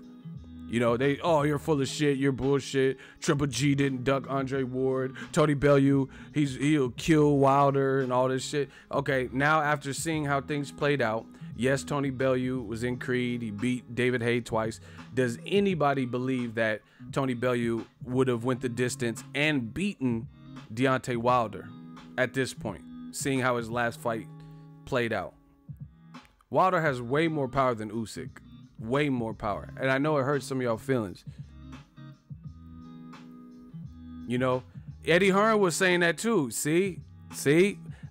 You know, oh, you're full of shit. You're bullshit. Triple G didn't duck Andre Ward. Tony Bellew, he'll kill Wilder and all this shit. Okay, now after seeing how things played out, yes, Tony Bellew was in Creed. He beat David Haye twice. Does anybody believe that Tony Bellew would have went the distance and beaten Deontay Wilder at this point, seeing how his last fight played out? Wilder has way more power than Usyk. Way more power. And I know it hurts some of y'all feelings. You know, Eddie Hearn was saying that too. See?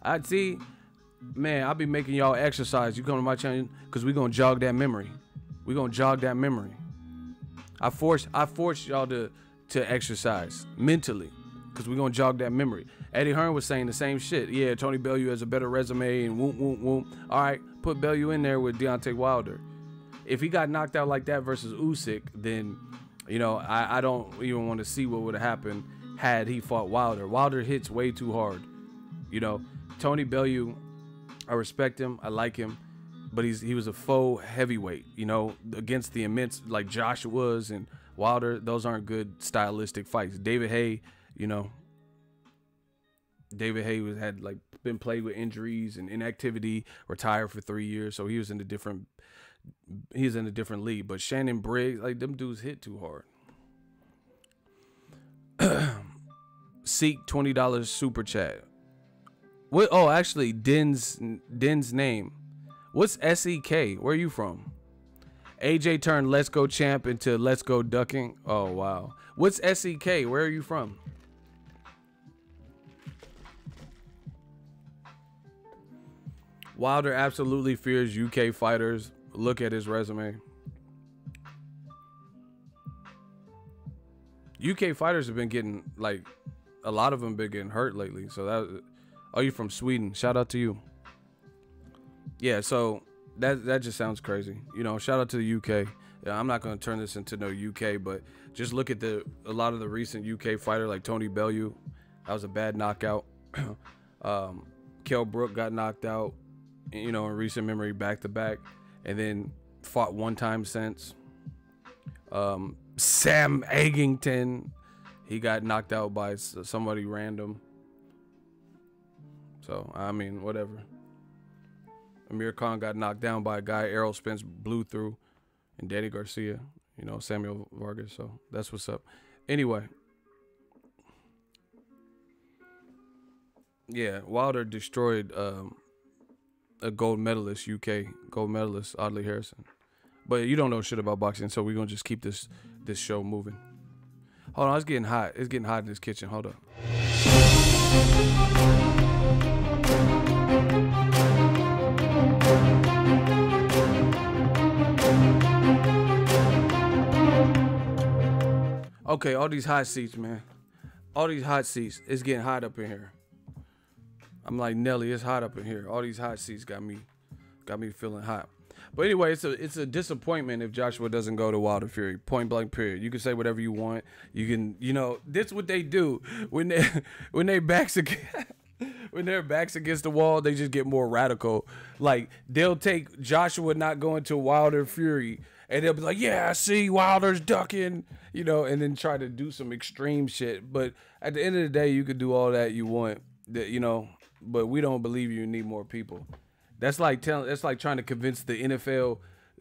I see. Man, I'll be making y'all exercise. You come to my channel because we're going to jog that memory. We're going to jog that memory. I force y'all to exercise mentally because we're going to jog that memory. Eddie Hearn was saying the same shit. Yeah, Tony Bellew has a better resume and whoop. All right, put Bellew in there with Deontay Wilder. If he got knocked out like that versus Usyk, then, you know, I don't even want to see what would have happened had he fought Wilder. Wilder hits way too hard. You know, Tony Bellew, I respect him. I like him. But he was a faux heavyweight, you know, against the immense, like Joshua's and Wilder. Those aren't good stylistic fights. David Haye, you know, David Haye had like been plagued with injuries and inactivity, retired for 3 years. So he was in a different league. But Shannon Briggs, like, them dudes hit too hard. Seek $20 super chat. What? Oh, actually, Den's name. What's SEK? Where are you from? AJ turned Let's Go Champ into Let's Go Ducking. Oh, wow. What's SEK? Where are you from? Wilder absolutely fears UK fighters. Look at his resume. UK fighters have been getting, like, a lot of them been getting hurt lately. So that, oh, you from Sweden? Shout out to you. Yeah, so that just sounds crazy. You know, shout out to the UK. Yeah, I'm not gonna turn this into no UK, but just look at a lot of the recent UK fighter like Tony Bellew. That was a bad knockout. Kell Brook got knocked out, you know, in recent memory, back to back, and then fought one time since. Sam Eggington, he got knocked out by somebody random. So I mean, whatever. Amir Khan got knocked down by a guy Errol Spence blew through, and Danny Garcia, you know, Samuel Vargas. So that's what's up. Anyway. Yeah, Wilder destroyed a gold medalist, UK gold medalist, Audley Harrison. But you don't know shit about boxing, so we're going to just keep this show moving. Hold on, it's getting hot. It's getting hot in this kitchen. Hold up. Okay, all these hot seats, man. All these hot seats. It's getting hot up in here. I'm like, Nelly, it's hot up in here. All these hot seats got me feeling hot. But anyway, it's a disappointment if Joshua doesn't go to Wilder Fury. Point blank, period. You can say whatever you want. You can, you know, this what they do when they backs against when their backs against the wall. They just get more radical. Like, they'll take Joshua not going to Wilder Fury, and they'll be like, yeah, see, Wilder's ducking, you know, and then try to do some extreme shit. But at the end of the day, you could do all that you want, that, you know. But we don't believe you need more people. That's like trying to convince the NFL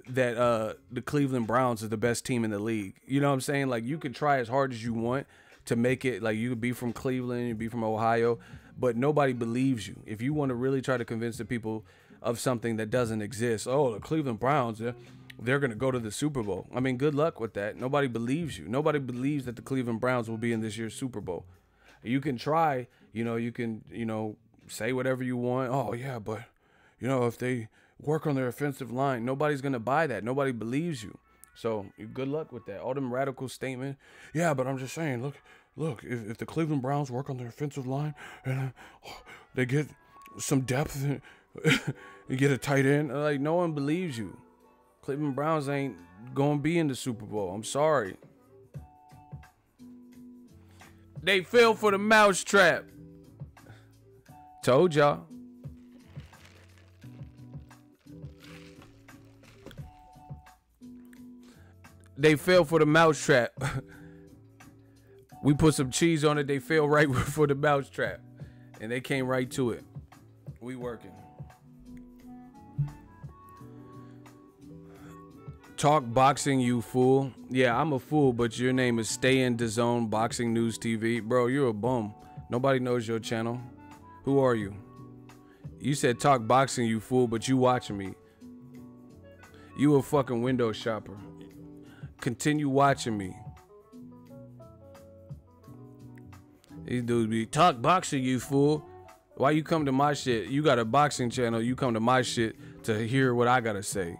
that the Cleveland Browns is the best team in the league. You know what I'm saying? Like, you can try as hard as you want to make it. Like, you could be from Cleveland, you be from Ohio, but nobody believes you. If you want to really try to convince the people of something that doesn't exist, oh, the Cleveland Browns, they're going to go to the Super Bowl. I mean, good luck with that. Nobody believes you. Nobody believes that the Cleveland Browns will be in this year's Super Bowl. You can try, you know, say whatever you want. Oh, yeah, but, you know, if they work on their offensive line, nobody's going to buy that. Nobody believes you. So good luck with that. All them radical statements. Yeah, but I'm just saying, look, if the Cleveland Browns work on their offensive line and they get some depth and you get a tight end, like, no one believes you. Cleveland Browns ain't going to be in the Super Bowl. I'm sorry. They fell for the mousetrap. Told y'all. They fell for the mousetrap. We put some cheese on it. They fell right for the mousetrap. And they came right to it. We working. Talk boxing, you fool. Yeah, I'm a fool, but your name is Stay in the Zone Boxing News TV. Bro, you're a bum. Nobody knows your channel. Who are you? You said talk boxing, you fool, but you watching me. You a fucking window shopper. Continue watching me. These dudes be talk boxing, you fool. Why you come to my shit? You got a boxing channel. You come to my shit to hear what I gotta say.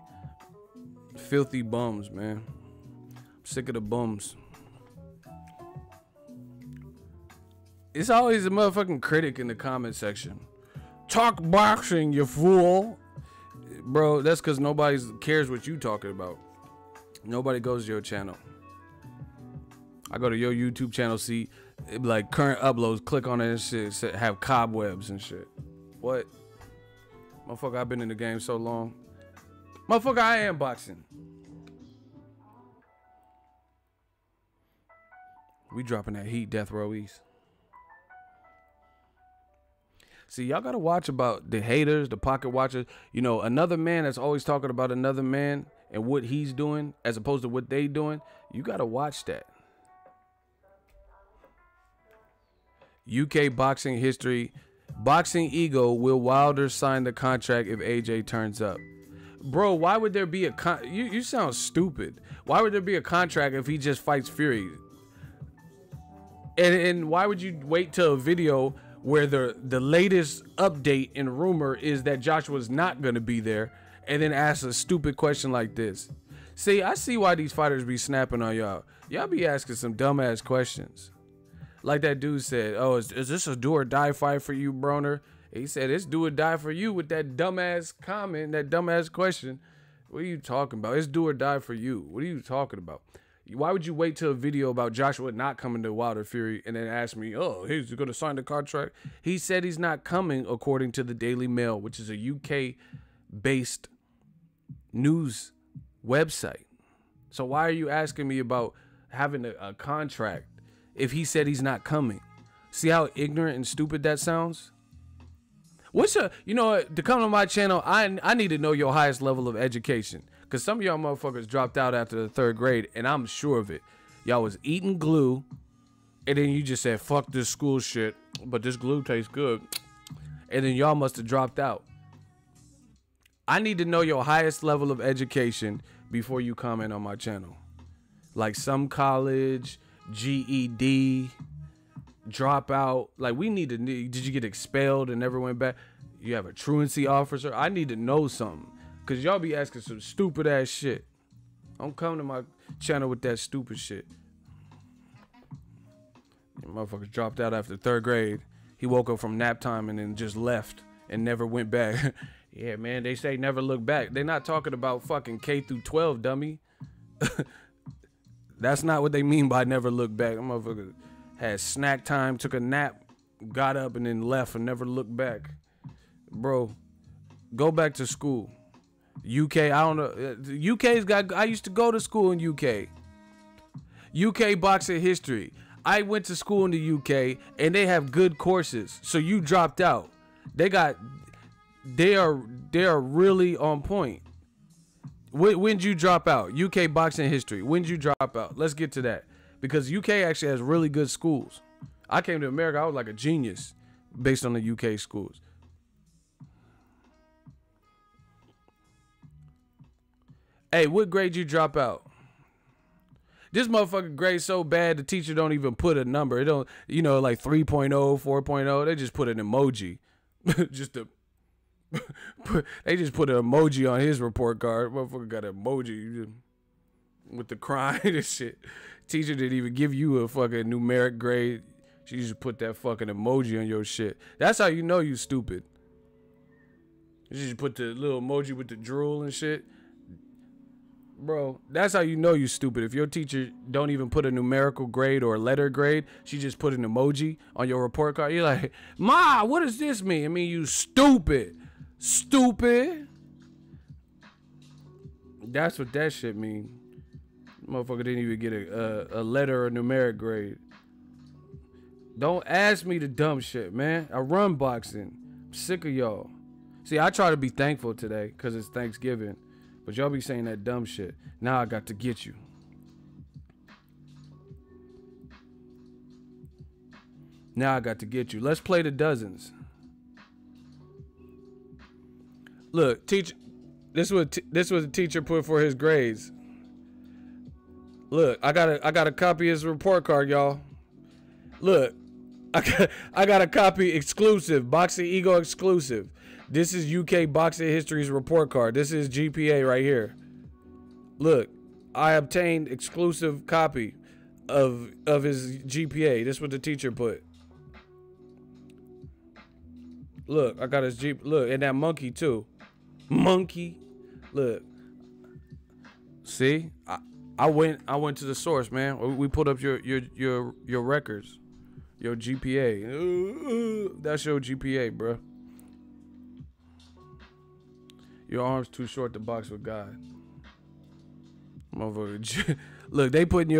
Filthy bums, man. I'm sick of the bums. It's always a motherfucking critic in the comment section. Talk boxing, you fool. Bro, that's because nobody cares what you talking about. Nobody goes to your channel. I go to your YouTube channel, see like current uploads, click on it and shit, have cobwebs and shit. What? Motherfucker, I've been in the game so long. Motherfucker, I am boxing. We dropping that heat, Death Row East. See, y'all gotta watch about the haters, the pocket watchers. You know, another man that's always talking about another man and what he's doing as opposed to what they doing. You gotta watch that. UK boxing history. Boxing ego. Will Wilder sign the contract if AJ turns up? Bro, why would there be a you sound stupid. Why would there be a contract if he just fights Fury? And why would you wait till a video where the latest update and rumor is that Joshua's not gonna be there, and then ask a stupid question like this. See, I see why these fighters be snapping on y'all. Y'all be asking some dumbass questions. Like that dude said, oh, is this a do or die fight for you, Broner? He said, it's do or die for you with that dumbass comment, that dumbass question. What are you talking about? It's do or die for you. What are you talking about? Why would you wait till a video about Joshua not coming to Wilder Fury and then ask me, oh, he's going to sign the contract? He said he's not coming, according to the Daily Mail, which is a UK-based news website. So why are you asking me about having a contract if he said he's not coming? See how ignorant and stupid that sounds? To come to my channel, I need to know your highest level of education. Because some of y'all motherfuckers dropped out after the 3rd grade, and I'm sure of it. Y'all was eating glue, and then you just said, fuck this school shit, but this glue tastes good. And then y'all must have dropped out. I need to know your highest level of education before you comment on my channel. Like some college, GED, dropout. Like did you get expelled and never went back? You have a truancy officer? I need to know something. Because y'all be asking some stupid ass shit. Don't come to my channel with that stupid shit. Motherfuckers dropped out after 3rd grade. He woke up from nap time and then just left and never went back. Yeah, man, they say never look back. They're not talking about fucking K through 12, dummy. That's not what they mean by never look back. Them motherfuckers had snack time, took a nap, got up, and then left and never looked back. Bro, go back to school. UK, I don't know. UK's got, I used to go to school in UK. UK boxing history. I went to school in the UK and they have good courses. So you dropped out. They are really on point. When'd you drop out? UK boxing history. When'd you drop out? Let's get to that. Because UK actually has really good schools. I came to America, I was like a genius based on the UK schools. Hey, what grade you drop out? This motherfucker grade so bad the teacher don't even put a number. It don't, like 3.0, 4.0. They just put an emoji. They just put an emoji on his report card. Motherfucker got an emoji with the crying and shit. Teacher didn't even give you a fucking numeric grade. She just put that fucking emoji on your shit. That's how you know you stupid. You just put the little emoji with the drool and shit. Bro, that's how you know you stupid. If your teacher don't even put a numerical grade or a letter grade, she just put an emoji on your report card. You're like, Ma, what does this mean? I mean, you stupid. Stupid. That's what that shit mean. Motherfucker didn't even get a letter or numeric grade. Don't ask me the dumb shit, man. I run boxing. I'm sick of y'all. See, I try to be thankful today because it's Thanksgiving. But y'all be saying that dumb shit. Now I got to get you. Now I got to get you. Let's play the dozens. Look, teacher. This was the teacher put for his grades. Look, I got a copy of his report card, y'all. Look, I got a copy exclusive, Boxingego exclusive. This is UK Boxing History's report card. This is GPA right here. Look, I obtained exclusive copy of his GPA. This is what the teacher put. Look, I got his look, and that monkey too. Monkey. Look. See? I went to the source, man. We put up your records. Your GPA. That's your GPA, bro. Your arm's too short to box with God. Motherfucker. Look, they putting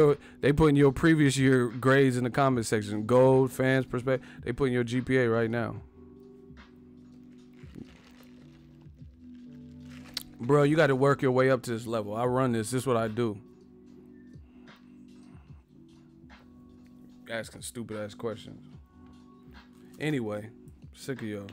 your previous year grades in the comment section. Gold, fans, perspective. They putting your GPA right now. Bro, you got to work your way up to this level. I run this. This is what I do. Asking stupid ass questions. Anyway, sick of y'all.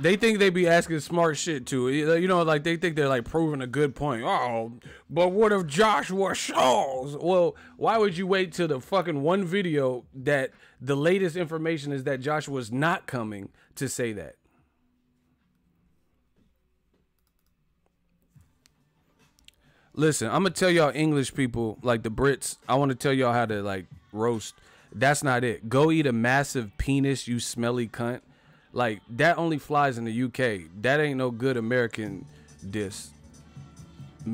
They think they be asking smart shit too. You know, like they think they're like proving a good point. Oh, but what if Joshua Shaws? Well, why would you wait till the fucking one video that the latest information is that Joshua's not coming to say that? Listen, I'm gonna tell y'all English people, like the Brits, I want to tell y'all how to like roast. That's not it. Go eat a massive penis, you smelly cunt. Like, that only flies in the UK. That ain't no good American diss.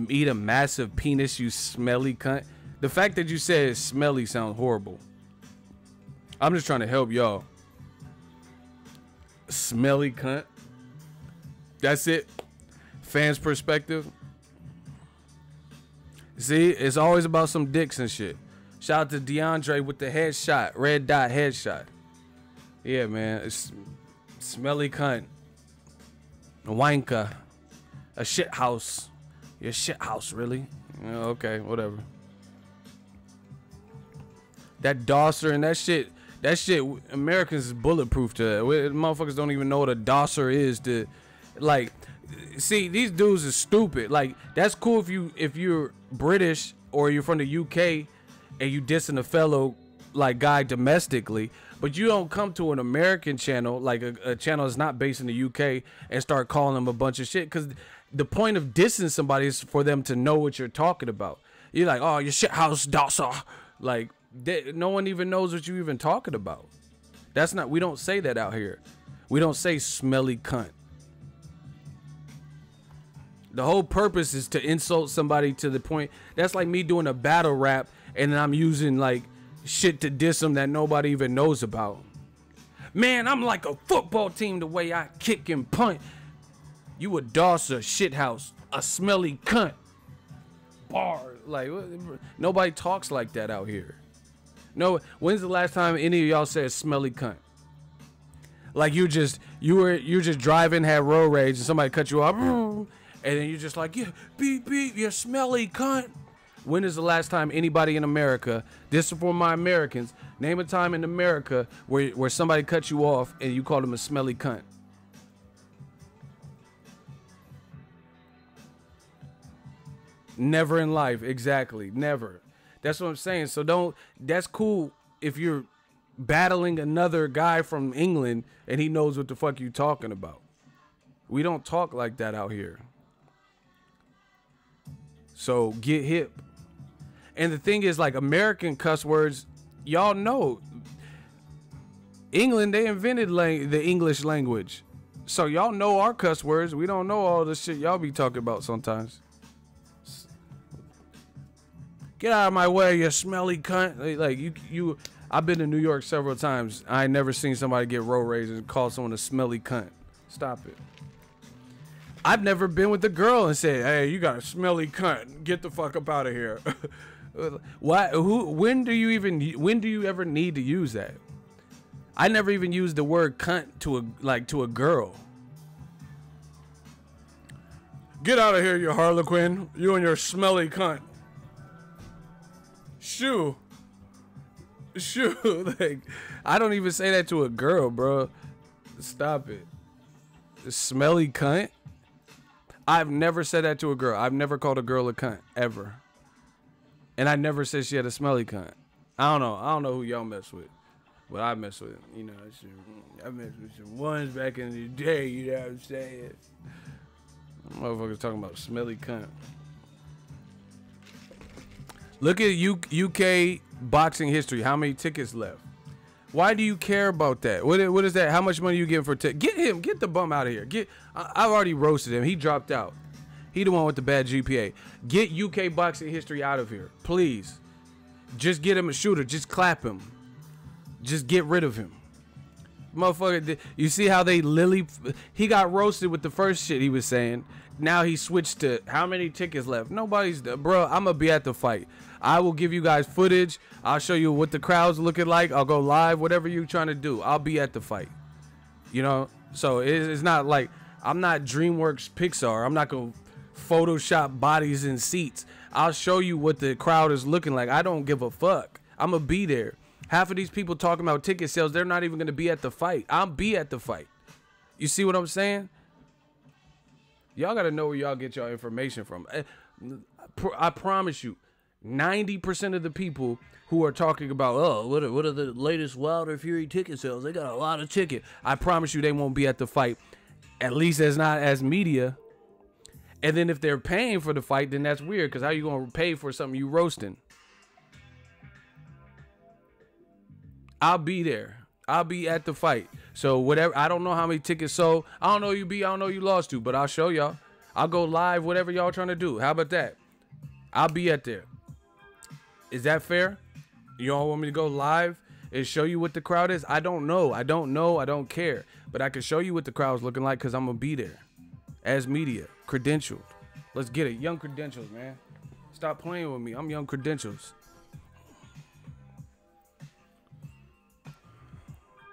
Eat a massive penis, you smelly cunt. The fact that you said smelly sounds horrible. I'm just trying to help y'all. Smelly cunt. That's it. Fans' perspective. See, it's always about some dicks and shit. Shout out to DeAndre with the headshot. Red dot headshot. Yeah, man. It's smelly cunt. A wanker. A shit house. Your shit house, really? Yeah, okay, whatever. That dosser and that shit, Americans is bulletproof to that. Motherfuckers don't even know what a dosser is to, like, see, these dudes are stupid. Like, that's cool if you're British or you're from the UK and you dissing a fellow, like, guy domestically, but you don't come to an American channel, like a channel that's not based in the UK, and start calling them a bunch of shit. Because the point of dissing somebody is for them to know what you're talking about. You're like, oh, your shit house dosser. Like, no one even knows what you even talking about. That's not, we don't say that out here. We don't say smelly cunt. The whole purpose is to insult somebody to the point. That's like me doing a battle rap and then I'm using like shit to diss them that nobody even knows about. Man, I'm like a football team the way I kick and punt. You a dosser, shithouse, a smelly cunt. Bar. Like, nobody talks like that out here. No, when's the last time any of y'all said smelly cunt? Like you're just driving, had road rage, and somebody cut you off, and then you're just like, yeah, beep beep, you smelly cunt. When is the last time anybody in America, this is for my Americans, name a time in America where somebody cut you off and you called them a smelly cunt? Never in life, exactly, never. That's what I'm saying. So that's cool if you're battling another guy from England and he knows what the fuck you talking about. We don't talk like that out here. So get hip. And the thing is, like, American cuss words, y'all know. England, they invented the English language. So y'all know our cuss words. We don't know all the shit y'all be talking about sometimes. Get out of my way, you smelly cunt. Like, you I've been to New York several times. I ain't never seen somebody get road rage and call someone a smelly cunt. Stop it. I've never been with a girl and said, hey, you got a smelly cunt. Get the fuck up out of here. Why? When do you ever need to use that? I never even used the word cunt to a girl. Get out of here, you harlequin. You and your smelly cunt. Shoo. Like, I don't even say that to a girl, bro. Stop it. Smelly cunt. I've never said that to a girl. I've never called a girl a cunt ever. And I never said she had a smelly cunt. I don't know who y'all mess with. But I mess with, you know, I mess with some ones back in the day, you know what I'm saying? Motherfuckers talking about smelly cunt. Look at UK boxing history. How many tickets left? Why do you care about that? What is that? How much money you getting for tickets? Get the bum out of here. I've already roasted him. He dropped out. He the one with the bad GPA. Get UK boxing history out of here, please. Just get him a shooter. Just clap him. Just get rid of him. Motherfucker, you see how he got roasted with the first shit he was saying. Now he switched to how many tickets left? Nobody's, bro, I'm gonna be at the fight. I will give you guys footage. I'll show you what the crowd's looking like. I'll go live, whatever you're trying to do. I'll be at the fight. You know? So it's not like, I'm not DreamWorks Pixar. I'm not gonna Photoshop bodies in seats. I'll show you what the crowd is looking like. I don't give a fuck. I'm gonna be there. Half of these people talking about ticket sales, they're not even gonna be at the fight. I'll be at the fight. You see what I'm saying? Y'all got to know where y'all get your information from. I promise you, 90% of the people who are talking about, oh, what are the latest Wilder Fury ticket sales? They got a lot of ticket. I promise you they won't be at the fight, at least as not as media. And then if they're paying for the fight, then that's weird, because how you going to pay for something you roasting? I'll be there. I'll be at the fight. So whatever, I don't know how many tickets sold. I don't know you be, I don't know you lost to, but I'll show y'all. I'll go live, whatever y'all trying to do. How about that? I'll be at there. Is that fair? You all want me to go live and show you what the crowd is? I don't know. I don't care. But I can show you what the crowd's looking like, because I'm going to be there. As media. Credentialed. Let's get it. Young credentials, man. Stop playing with me. I'm young credentials.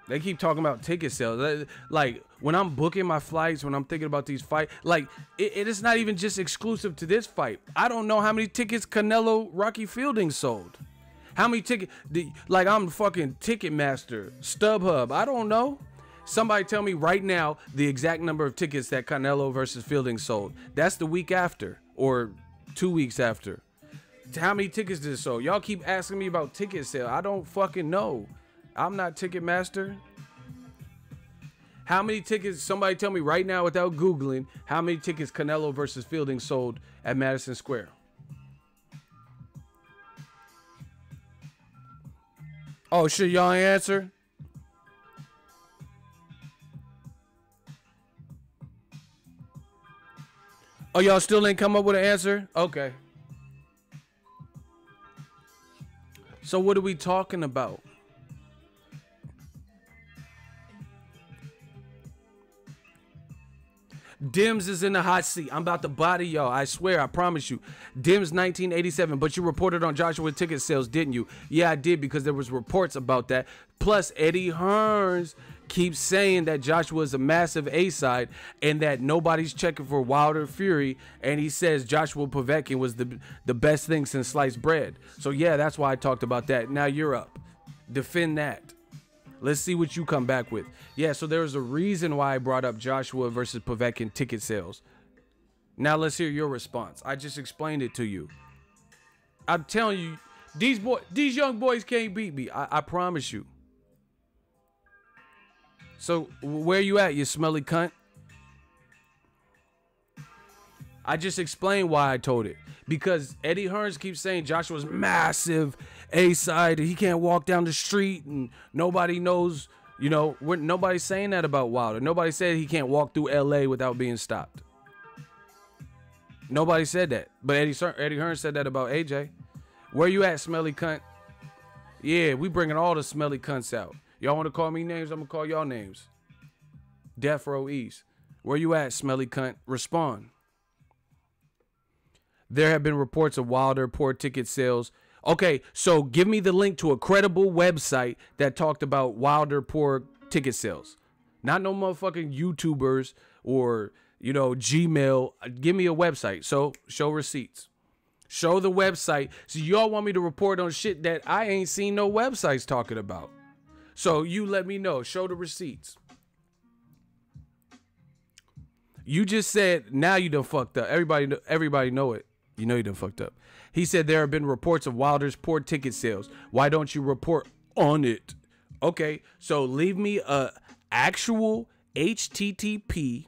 They keep talking about ticket sales. Like, when I'm booking my flights, when I'm thinking about these fights, like, it is not even just exclusive to this fight. I don't know how many tickets Canelo Rocky Fielding sold. How many tickets? Like, I'm fucking Ticketmaster, StubHub. I don't know. Somebody tell me right now the exact number of tickets that Canelo versus Fielding sold. That's the week after, or 2 weeks after. How many tickets did it sold? Y'all keep asking me about ticket sale. I don't fucking know. I'm not Ticketmaster. How many tickets, somebody tell me right now without Googling, how many tickets Canelo versus Fielding sold at Madison Square? Oh, shit, y'all ain't answer? Oh, y'all still ain't come up with an answer? Okay. So what are we talking about? Dims is in the hot seat. I'm about to body y'all. I swear, I promise you. Dims 1987, but you reported on Joshua ticket sales, didn't you? Yeah, I did, because there was reports about that. Plus, Eddie Hearns keeps saying that Joshua is a massive A-side and that nobody's checking for Wilder Fury, and he says Joshua Povetkin was the best thing since sliced bread. So yeah, that's why I talked about that. Now you're up. Defend that. Let's see what you come back with. Yeah, so there's a reason why I brought up Joshua versus Povetkin ticket sales. Now let's hear your response. I just explained it to you. I'm telling you, these young boys can't beat me. I promise you. So where you at, you smelly cunt? I just explained why I told it. Because Eddie Hearns keeps saying Joshua's massive A-side. He can't walk down the street and nobody knows, you know, nobody's saying that about Wilder. Nobody said he can't walk through LA without being stopped. Nobody said that. But Eddie Hearns said that about AJ. Where you at, smelly cunt? Yeah, we bringing all the smelly cunts out. Y'all want to call me names? I'm going to call y'all names. Death Row East. Where you at, smelly cunt? Respond. There have been reports of Wilder poor ticket sales. Okay, so give me the link to a credible website that talked about Wilder poor ticket sales. Not no motherfucking YouTubers or, you know, Gmail. Give me a website. So show receipts. Show the website. So y'all want me to report on shit that I ain't seen no websites talking about. So you let me know. Show the receipts. You just said, now you done fucked up. Everybody know it. You know you done fucked up. He said there have been reports of Wilder's poor ticket sales. Why don't you report on it? Okay, so leave me a actual http://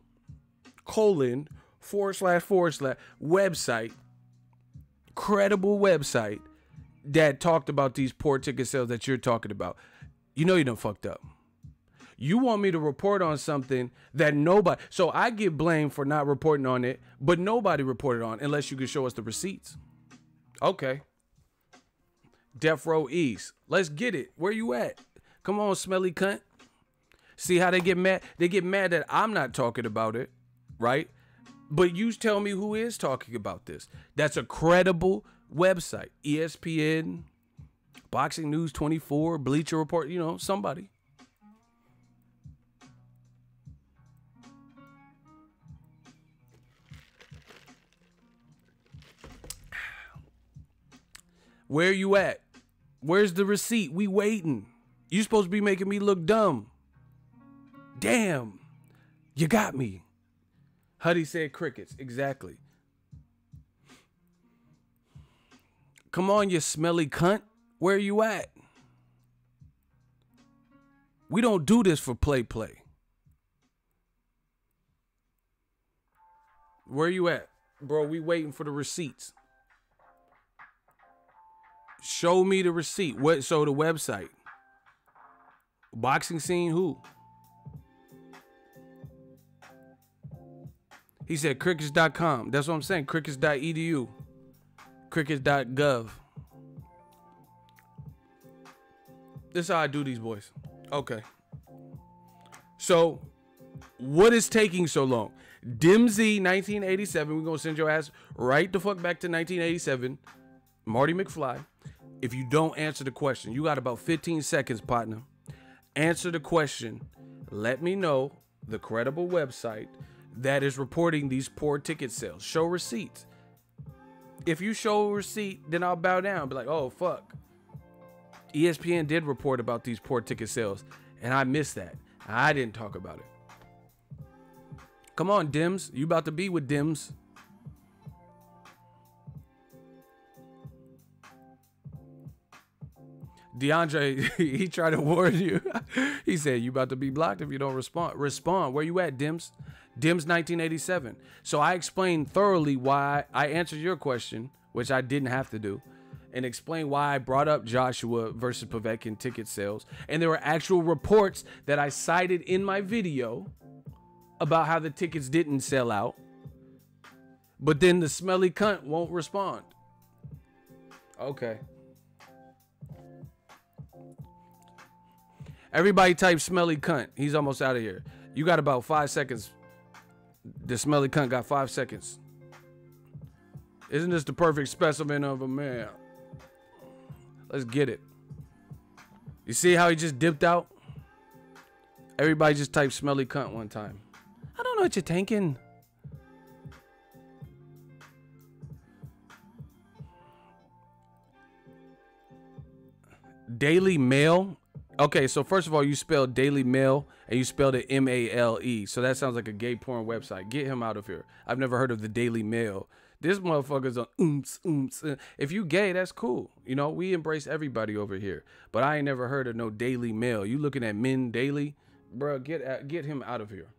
website, credible website that talked about these poor ticket sales that you're talking about. You know you done fucked up. You want me to report on something that nobody... So I get blamed for not reporting on it, but nobody reported on unless you can show us the receipts. Okay. Death Row East. Let's get it. Where you at? Come on, smelly cunt. See how they get mad? They get mad that I'm not talking about it, right? But you tell me who is talking about this. That's a credible website. ESPN, Boxing News 24, Bleacher Report, you know, somebody. Where you at? Where's the receipt? We waiting. You supposed to be making me look dumb. Damn. You got me. Huddy said crickets. Exactly. Come on, you smelly cunt. Where you at? We don't do this for play. Where you at? Bro, we waiting for the receipts. Show me the receipt. What? So the website. Boxing scene who? He said crickets.com. That's what I'm saying. Crickets.edu. Crickets.gov. This is how I do these boys. Okay. So, what is taking so long? Dimsy 1987. We're going to send your ass right the fuck back to 1987. Marty McFly. If you don't answer the question, you got about 15 seconds, partner. Answer the question. Let me know the credible website that is reporting these poor ticket sales. Show receipts. If you show a receipt, then I'll bow down. Be like, oh, fuck. ESPN did report about these poor ticket sales, and I missed that. I didn't talk about it. Come on, Dims. You about to be with Dims. DeAndre, he tried to warn you. He said, you about to be blocked if you don't respond. Respond. Where you at, Dims? Dims 1987. So I explained thoroughly why I answered your question, which I didn't have to do, and explain why I brought up Joshua versus Povetkin ticket sales. And there were actual reports that I cited in my video about how the tickets didn't sell out. But then the smelly cunt won't respond. Okay. Everybody type smelly cunt. He's almost out of here. You got about 5 seconds. The smelly cunt got 5 seconds. Isn't this the perfect specimen of a man? Let's get it. You see how he just dipped out? Everybody just type smelly cunt one time. I don't know what you're thinking. Daily Mail. Okay, so first of all, you spelled Daily Mail and you spelled it M-A-L-E. So that sounds like a gay porn website. Get him out of here. I've never heard of the Daily Mail. This motherfucker's on oomph. If you gay, that's cool. You know, we embrace everybody over here. But I ain't never heard of no Daily Mail. You looking at Men Daily? Bro, get him out of here.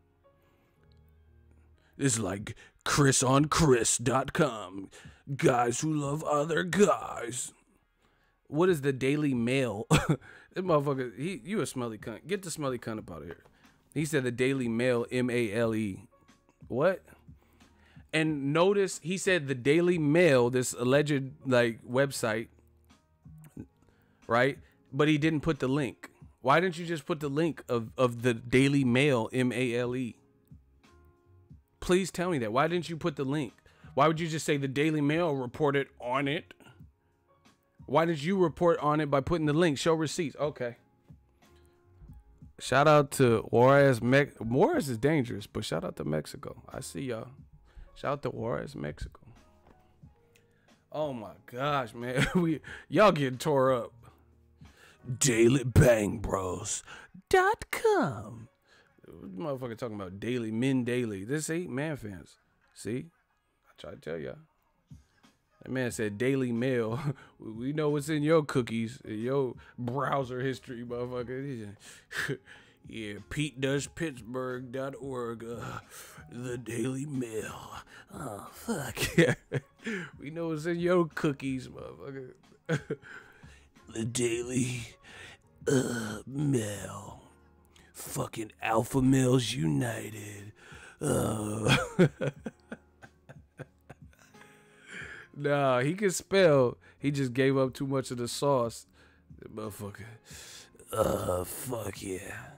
This is like chrisonchris.com. Guys who love other guys. What is the Daily Mail? This motherfucker, you a smelly cunt. Get the smelly cunt up out of here. He said the Daily Mail, M-A-L-E. What? And notice he said the Daily Mail, this alleged like website, right? But he didn't put the link. Why didn't you just put the link of the Daily Mail, M-A-L-E? Please tell me that. Why didn't you put the link? Why would you just say the Daily Mail reported on it? Why did you report on it by putting the link? Show receipts. Okay. Shout out to Juarez. Juarez is dangerous, but shout out to Mexico. I see y'all. Shout out to Juarez, Mexico. Oh my gosh, man. Y'all getting tore up. DailyBangBros.com. Motherfucker talking about daily, Men Daily. This ain't man fans. See? I try to tell y'all. That man said Daily Mail. We know what's in your cookies, in your browser history, motherfucker. Yeah, PeteDoesPittsburgh.org. The Daily Mail. Oh, fuck. Yeah. We know what's in your cookies, motherfucker. The Daily Mail. Fucking Alpha Males United. Nah, he can spell. He just gave up too much of the sauce. That motherfucker. Fuck yeah.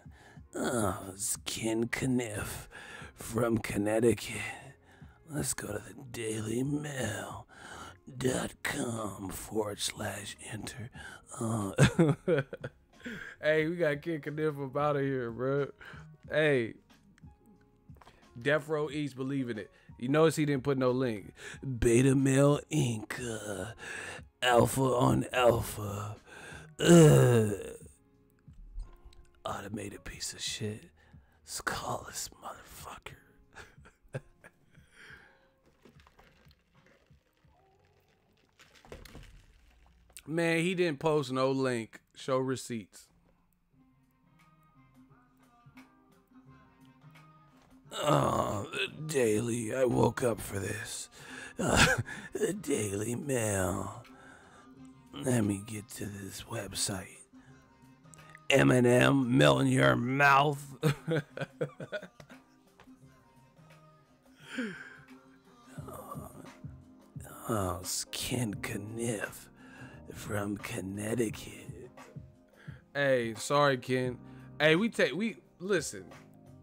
It's Ken Kniff from Connecticut. Let's go to the dailymail.com/enter. Hey, we got Ken Kniff up out of here, bro. Hey. Death Row East, believe in it. You notice he didn't put no link. Beta Male Inc. Alpha on Alpha. Automated piece of shit. Let's call this motherfucker. Man, he didn't post no link. Show receipts. Oh, the Daily. I woke up for this. The Daily Mail. Let me get to this website. Eminem, melt in your mouth. Oh, Skin Kniff from Connecticut. Hey, sorry, Ken. Hey, we listen.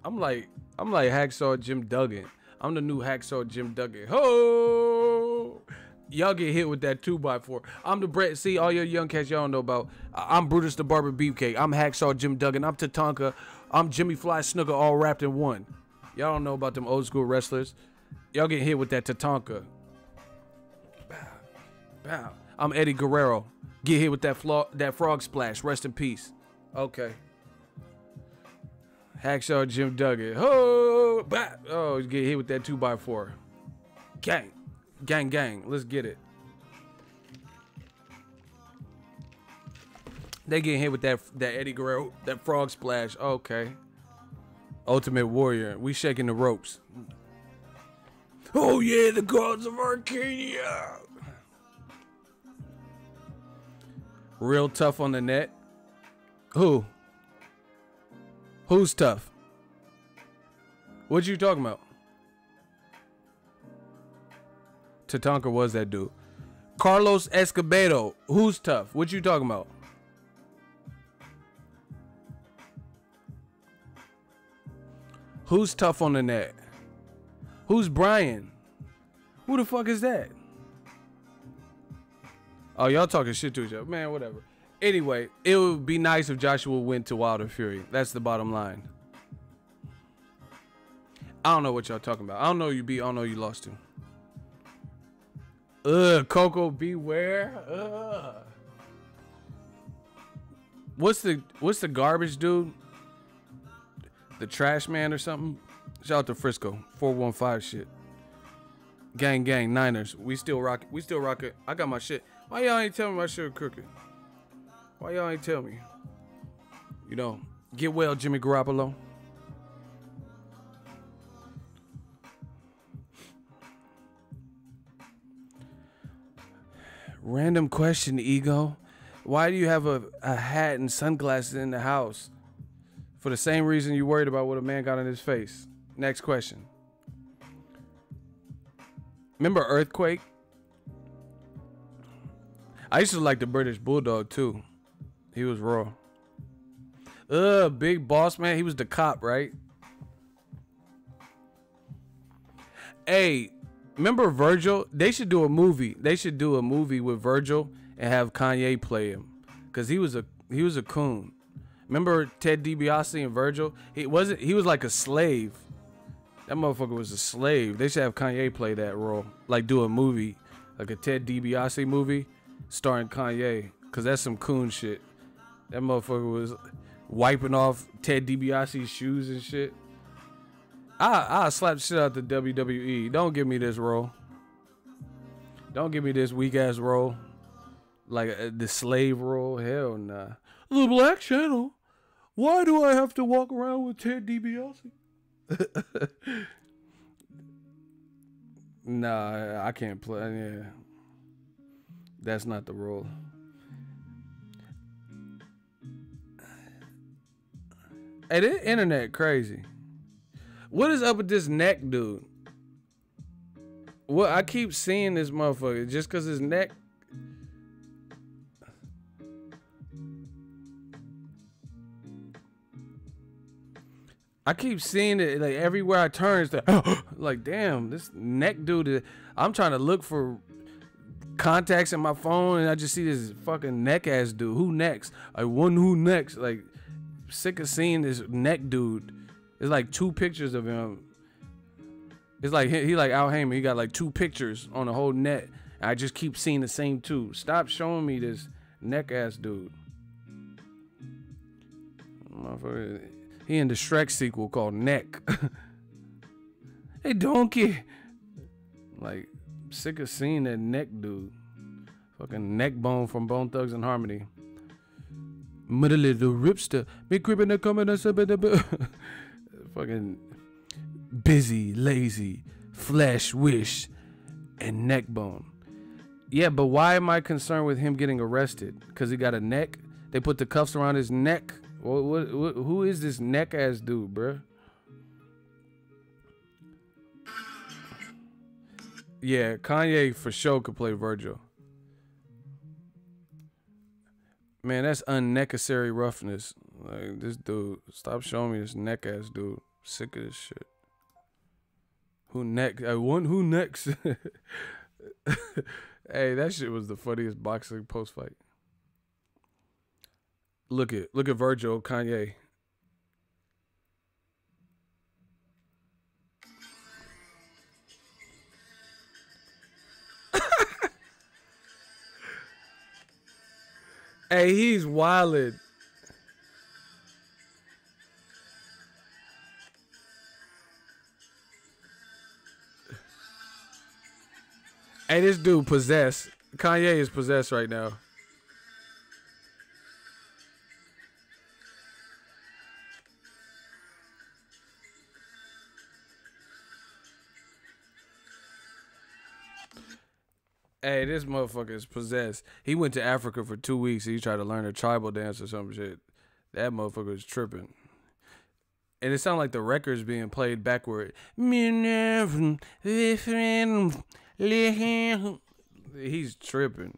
I'm like Hacksaw Jim Duggan. I'm the new Hacksaw Jim Duggan. Ho! Y'all get hit with that 2x4. I'm the Brett. See, all your young cats y'all don't know about. I'm Brutus the Barber Beefcake. I'm Hacksaw Jim Duggan. I'm Tatanka. I'm Jimmy Fly Snooker, all wrapped in one. Y'all don't know about them old school wrestlers. Y'all get hit with that Tatanka. Bow. Bow. I'm Eddie Guerrero. Get hit with that frog splash. Rest in peace. Okay. Hacksaw Jim Duggan. Ho! Bah! Oh, get hit with that 2x4. Gang. Gang, gang. Let's get it. They getting hit with that Eddie Guerrero, that frog splash. Okay. Ultimate Warrior. We shaking the ropes. Oh, yeah, the gods of Arcadia. Real tough on the net. Who? Who's tough? What you talking about? Tatanka was that dude. Carlos Escobedo. Who's tough? What you talking about? Who's tough on the net? Who's Brian? Who the fuck is that? Oh, y'all talking shit to each other. Man, whatever. Anyway, it would be nice if Joshua went to Wilder Fury. That's the bottom line. I don't know what y'all talking about. I don't know you beat. I don't know you lost to. Coco Beware. What's the garbage dude? The trash man or something? Shout out to Frisco. 415 shit. Gang gang Niners. We still rock it. We still rock it. I got my shit. Why y'all ain't tell me my shit was crooked? Why y'all ain't tell me? You know, get well, Jimmy Garoppolo. Random question, Ego. Why do you have a hat and sunglasses in the house? For the same reason you worried about what a man got on his face. Next question. Remember Earthquake? I used to like the British Bulldog too. He was raw. Big Boss Man. He was the cop, right? Hey, remember Virgil? They should do a movie. They should do a movie with Virgil and have Kanye play him, cause he was a coon. Remember Ted DiBiase and Virgil? He was like a slave. That motherfucker was a slave. They should have Kanye play that role, like do a movie, like a Ted DiBiase movie starring Kanye, cause that's some coon shit. That motherfucker was wiping off Ted DiBiase's shoes and shit. I slap shit out the WWE. Don't give me this role. Don't give me this weak ass role, like the slave role. Hell nah. The Black Channel. Why do I have to walk around with Ted DiBiase? Nah, I can't play. Yeah, that's not the role. Hey, the internet crazy. What is up with this neck dude? What, I keep seeing this motherfucker just cause his neck. I keep seeing it like everywhere I turn. It's like, damn, this neck dude. I'm trying to look for contacts in my phone, and I just see this fucking neck ass dude. Who next? I wonder who next. Like, sick of seeing this neck dude. It's like 2 pictures of him. It's like he like Al Heyman. He got like 2 pictures on the whole net. I just keep seeing the same 2. Stop showing me this neck ass dude. Motherfucker. He in the Shrek sequel called Neck. Hey, donkey. Like, sick of seeing that neck dude. Fucking neck bone from Bone Thugs and Harmony. Mother little ripster. Me creeping the coming. Fucking busy, lazy, flesh, wish, and neck bone. Yeah, but why am I concerned with him getting arrested? Because he got a neck? They put the cuffs around his neck? Who is this neck ass dude, bruh? Yeah, Kanye for sure could play Virgil. Man, that's unnecessary roughness. Like, this dude, stop showing me this neck ass dude. Sick of this shit. Who next? Who next? Hey, that shit was the funniest boxing post fight. Look at Virgil, Kanye. Hey, he's wildin'. Hey, this dude possessed. Kanye is possessed right now. Hey, this motherfucker is possessed. He went to Africa for 2 weeks. He tried to learn a tribal dance or some shit. That motherfucker is tripping. And it sounded like the record's being played backward. He's tripping.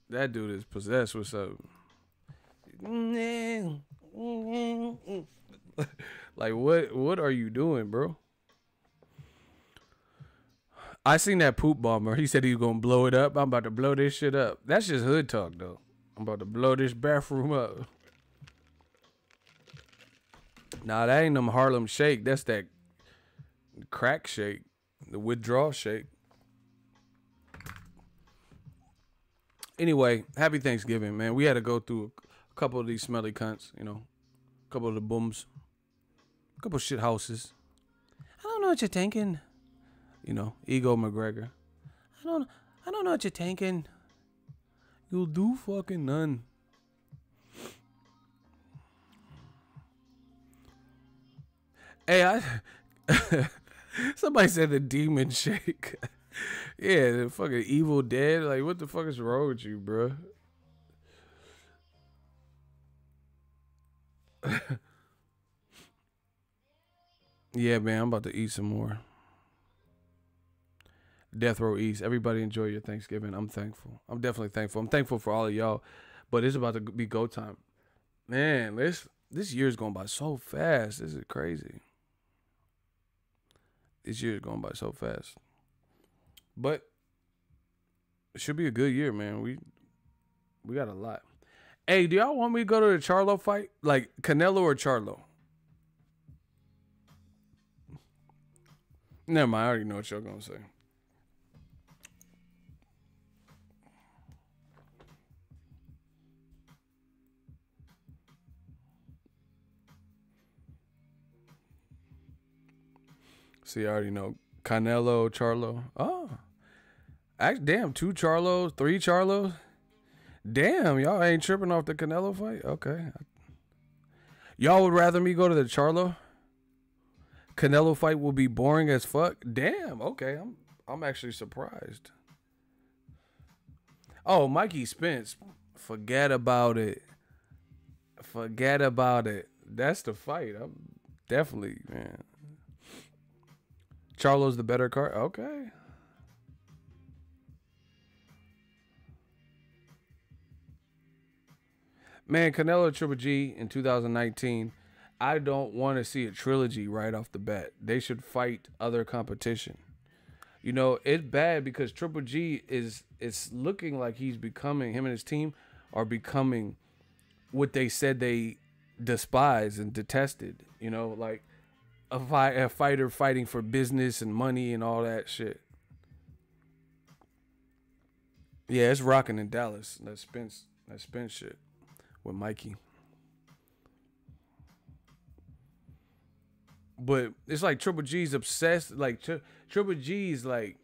That dude is possessed with something. Like, what are you doing, bro? I seen that poop bomber. He said he was gonna blow it up. I'm about to blow this shit up. That's just hood talk, though. I'm about to blow this bathroom up. Nah, that ain't them Harlem Shake. That's that crack shake. The withdrawal shake. Anyway, happy Thanksgiving, man. We had to go through a couple of these smelly cunts, you know. A couple of the booms. A couple of shit houses. I don't know what you're thinking. You know, Ego McGregor. I don't know what you're thinking. You'll do fucking none. Hey, somebody said the demon shake. Yeah, the fucking Evil Dead. Like, what the fuck is wrong with you, bro? Yeah, man, I'm about to eat some more. Death Row East. Everybody enjoy your Thanksgiving. I'm thankful. I'm definitely thankful. I'm thankful for all of y'all. But it's about to be go time. Man, this year's going by so fast. This is crazy. This year's going by so fast. But it should be a good year, man. We got a lot. Hey, do y'all want me to go to the Charlo fight? Like Canelo or Charlo? Never mind. I already know what y'all gonna say. See, I already know. Canelo, Charlo. Oh. Damn, 2 Charlos, 3 Charlos. Damn, y'all ain't tripping off the Canelo fight? Okay. Y'all would rather me go to the Charlo? Canelo fight will be boring as fuck? Damn, okay. I'm actually surprised. Oh, Mikey Spence. Forget about it. Forget about it. That's the fight. I'm definitely, man. Charlo's the better card? Okay. Man, Canelo Triple G in 2019, I don't want to see a trilogy right off the bat. They should fight other competition. You know, it's bad because Triple G it's looking like he's becoming, him and his team are becoming what they said they despised and detested. You know, like a fighter fighting for business and money and all that shit. Yeah, it's rocking in Dallas. That Spence shit with Mikey. But it's like Triple G's obsessed. Like Triple G's like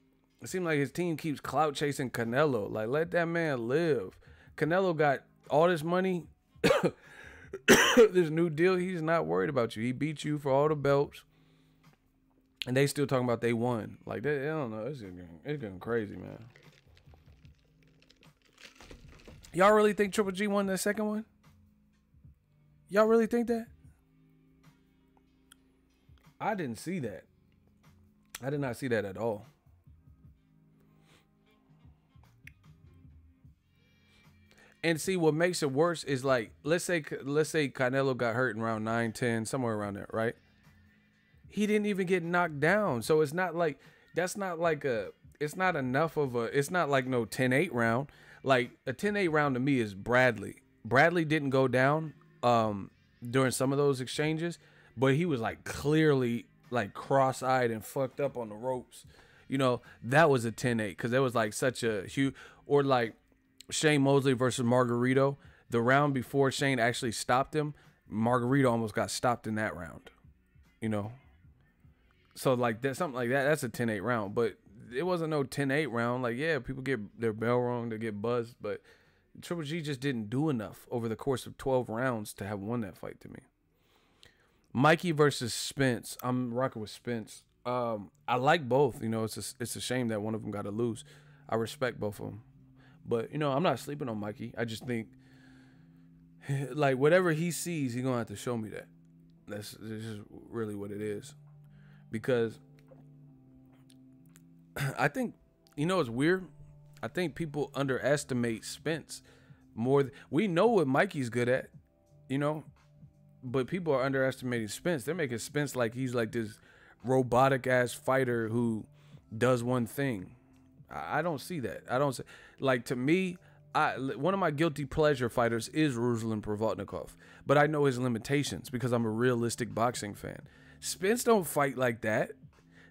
It seems like his team keeps clout chasing Canelo. Like, let that man live. Canelo got all this money, this new deal. He's not worried about you. He beat you for all the belts, and they still talking about they won. Like, I don't know. It's getting crazy, man. Y'all really think Triple G won that second one? Y'all really think that? I didn't see that. I did not see that at all. And see, what makes it worse is, like, let's say Canelo got hurt in round 9, 10, somewhere around there, right? He didn't even get knocked down. So it's not like, it's not like it's not like no 10-8 round. Like, a 10-8 round to me is Bradley. Bradley didn't go down during some of those exchanges, but he was, like, clearly, like, cross-eyed and fucked up on the ropes. You know, that was a 10-8 because there was, like, such a huge, or like Shane Mosley versus Margarito. The round before Shane actually stopped him, Margarito almost got stopped in that round. You know? So, like, that, something like that, that's a 10-8 round. But it wasn't no 10-8 round. Like, yeah, people get their bell rung, they get buzzed, but Triple G just didn't do enough over the course of 12 rounds to have won that fight to me. Mikey versus Spence. I'm rocking with Spence. I like both. You know, it's a shame that one of them got to lose. I respect both of them. But, you know, I'm not sleeping on Mikey. I just think, like, whatever he sees, he's going to have to show me that. That's just really what it is. Because I think, you know, it's weird. I think people underestimate Spence more. We know what Mikey's good at, you know, but people are underestimating Spence. They're making Spence like he's like this robotic ass fighter who does one thing. I don't see that. I don't see, like, to me, one of my guilty pleasure fighters is Ruslan Provodnikov, but I know his limitations because I'm a realistic boxing fan. Spence don't fight like that.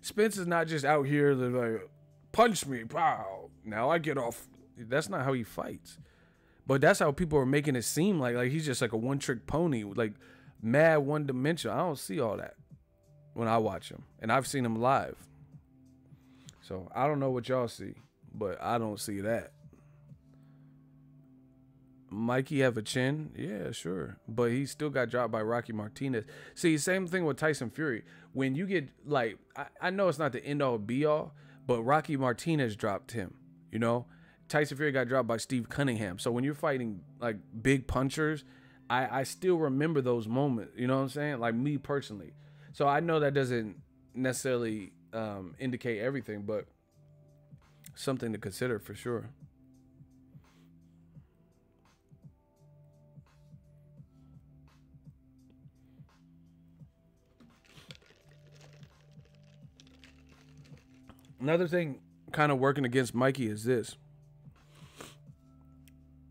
Spence is not just out here like, punch me, pow. Now I get off. That's not how he fights. But that's how people are making it seem like he's just like a one-trick pony, like mad one-dimensional. I don't see all that when I watch him, and I've seen him live. So I don't know what y'all see, but I don't see that. Mikey have a chin? Yeah, sure. But he still got dropped by Rocky Martinez. See, same thing with Tyson Fury. When you get, like, I know it's not the end-all be-all, but Rocky Martinez dropped him, you know? Tyson Fury got dropped by Steve Cunningham. So when you're fighting, like, big punchers, I still remember those moments, you know what I'm saying? Like, me personally. So I know that doesn't necessarily indicate everything, but something to consider for sure. Another thing kind of working against Mikey is this.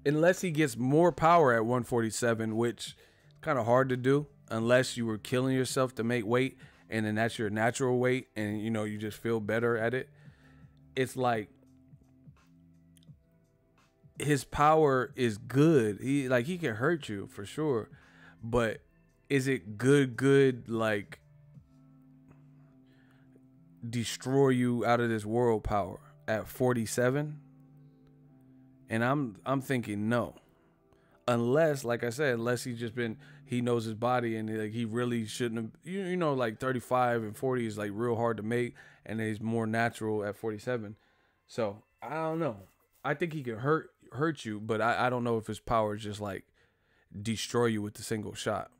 Unless he gets more power at 147, which is kind of hard to do, unless you were killing yourself to make weight, and then that's your natural weight, and, you know, you just feel better at it. It's like his power is good. He can hurt you for sure, but is it good, like, destroy you out of this world power at 47? And I'm thinking no, unless, like I said, unless he knows his body and, like, he really shouldn't have, you know, like 35 and 40 is, like, real hard to make, and he's more natural at 47. So I don't know. I think he can hurt you, but I don't know if his power is just like destroy you with the single shot.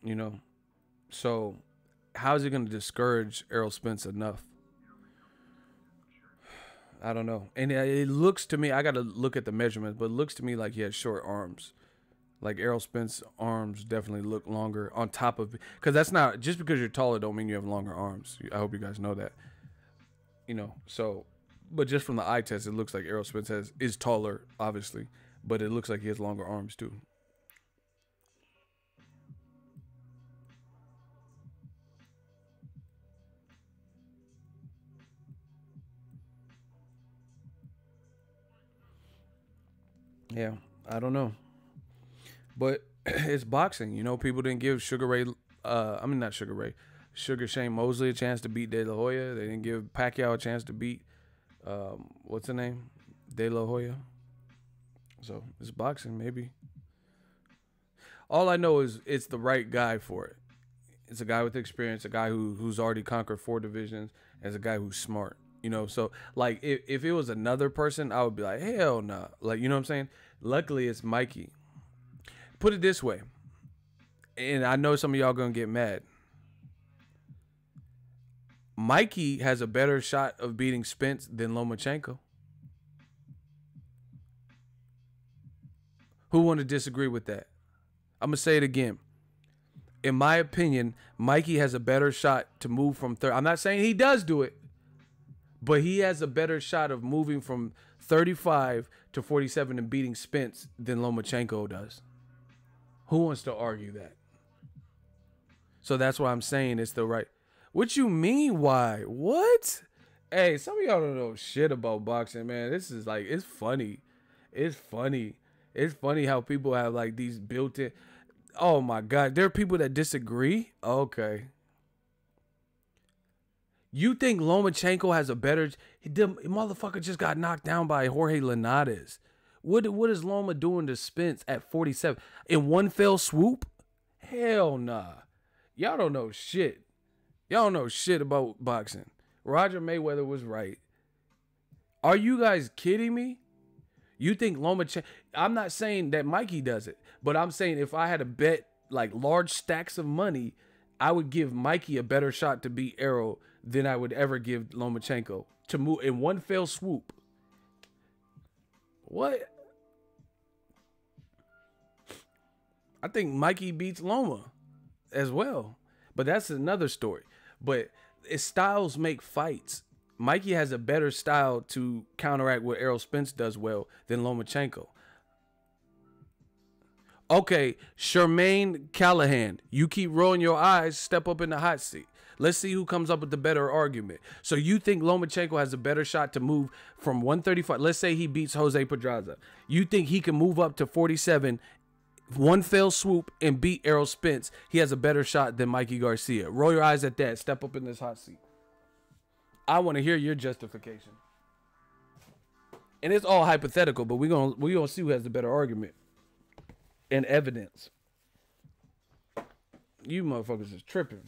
You know, so how's it going to discourage Errol Spence enough? I don't know. And it looks to me, I got to look at the measurements, but it looks to me like he has short arms. Like, Errol Spence's arms definitely look longer on top of, because that's not, just because you're taller don't mean you have longer arms. I hope you guys know that. You know, so, but just from the eye test, it looks like Errol Spence is taller, obviously, but it looks like he has longer arms too. Yeah, I don't know. But it's boxing, you know. People didn't give Sugar Ray, not Sugar Ray, Sugar Shane Mosley a chance to beat De La Hoya. They didn't give Pacquiao a chance to beat, what's the name? De La Hoya. So it's boxing, maybe. All I know is it's the right guy for it. It's a guy with experience, a guy who's already conquered 4 divisions, as a guy who's smart. You know, so like if it was another person, I would be like, hell nah. Like, you know what I'm saying? Luckily, it's Mikey. Put it this way, and I know some of y'all gonna get mad. Mikey has a better shot of beating Spence than Lomachenko. Who want to disagree with that? I'm gonna say it again. In my opinion, Mikey has a better shot to move from 30. I'm not saying he does do it, but he has a better shot of moving from 35 to 47 and beating Spence than Lomachenko does. Who wants to argue that? So that's why I'm saying it's the right. What you mean, why? What? Hey, some of y'all don't know shit about boxing, man. This is like, it's funny. It's funny. It's funny how people have like these built-in. Oh my God. There are people that disagree? Okay. You think Lomachenko has a better... The motherfucker just got knocked down by Jorge Linares. What is Loma doing to Spence at 47? In one fell swoop? Hell nah. Y'all don't know shit. Y'all don't know shit about boxing. Roger Mayweather was right. Are you guys kidding me? You think Lomachenko... I'm not saying that Mikey does it, but I'm saying if I had to bet like large stacks of money, I would give Mikey a better shot to beat Errol than I would ever give Lomachenko to move in one fell swoop. What? I think Mikey beats Loma as well, but that's another story. But styles make fights. Mikey has a better style to counteract what Errol Spence does well than Lomachenko. Okay, Shermaine Callahan, you keep rolling your eyes, step up in the hot seat. Let's see who comes up with the better argument. So you think Lomachenko has a better shot to move from 135? Let's say he beats Jose Pedraza. You think he can move up to 47, one fell swoop, and beat Errol Spence? He has a better shot than Mikey Garcia. Roll your eyes at that. Step up in this hot seat. I want to hear your justification. And it's all hypothetical, but we're gonna see who has the better argument and evidence. You motherfuckers is tripping.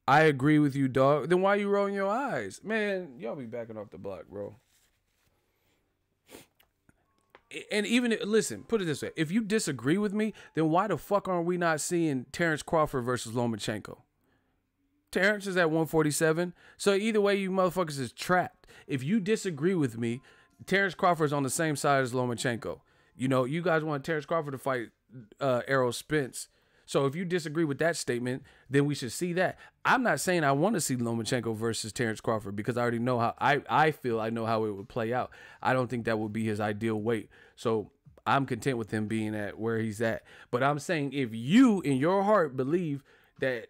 I agree with you, dog. Then why you rolling your eyes? Man, y'all be backing off the block, bro. And even, listen, put it this way. If you disagree with me, then why the fuck aren't we not seeing Terrence Crawford versus Lomachenko? Terrence is at 147. So either way, you motherfuckers is trapped. If you disagree with me, Terrence Crawford's on the same side as Lomachenko. You know, you guys want Terrence Crawford to fight Errol Spence. So if you disagree with that statement, then we should see that. I'm not saying I want to see Lomachenko versus Terrence Crawford because I already know how I feel I know how it would play out. I don't think that would be his ideal weight. So I'm content with him being at where he's at. But I'm saying if you in your heart believe that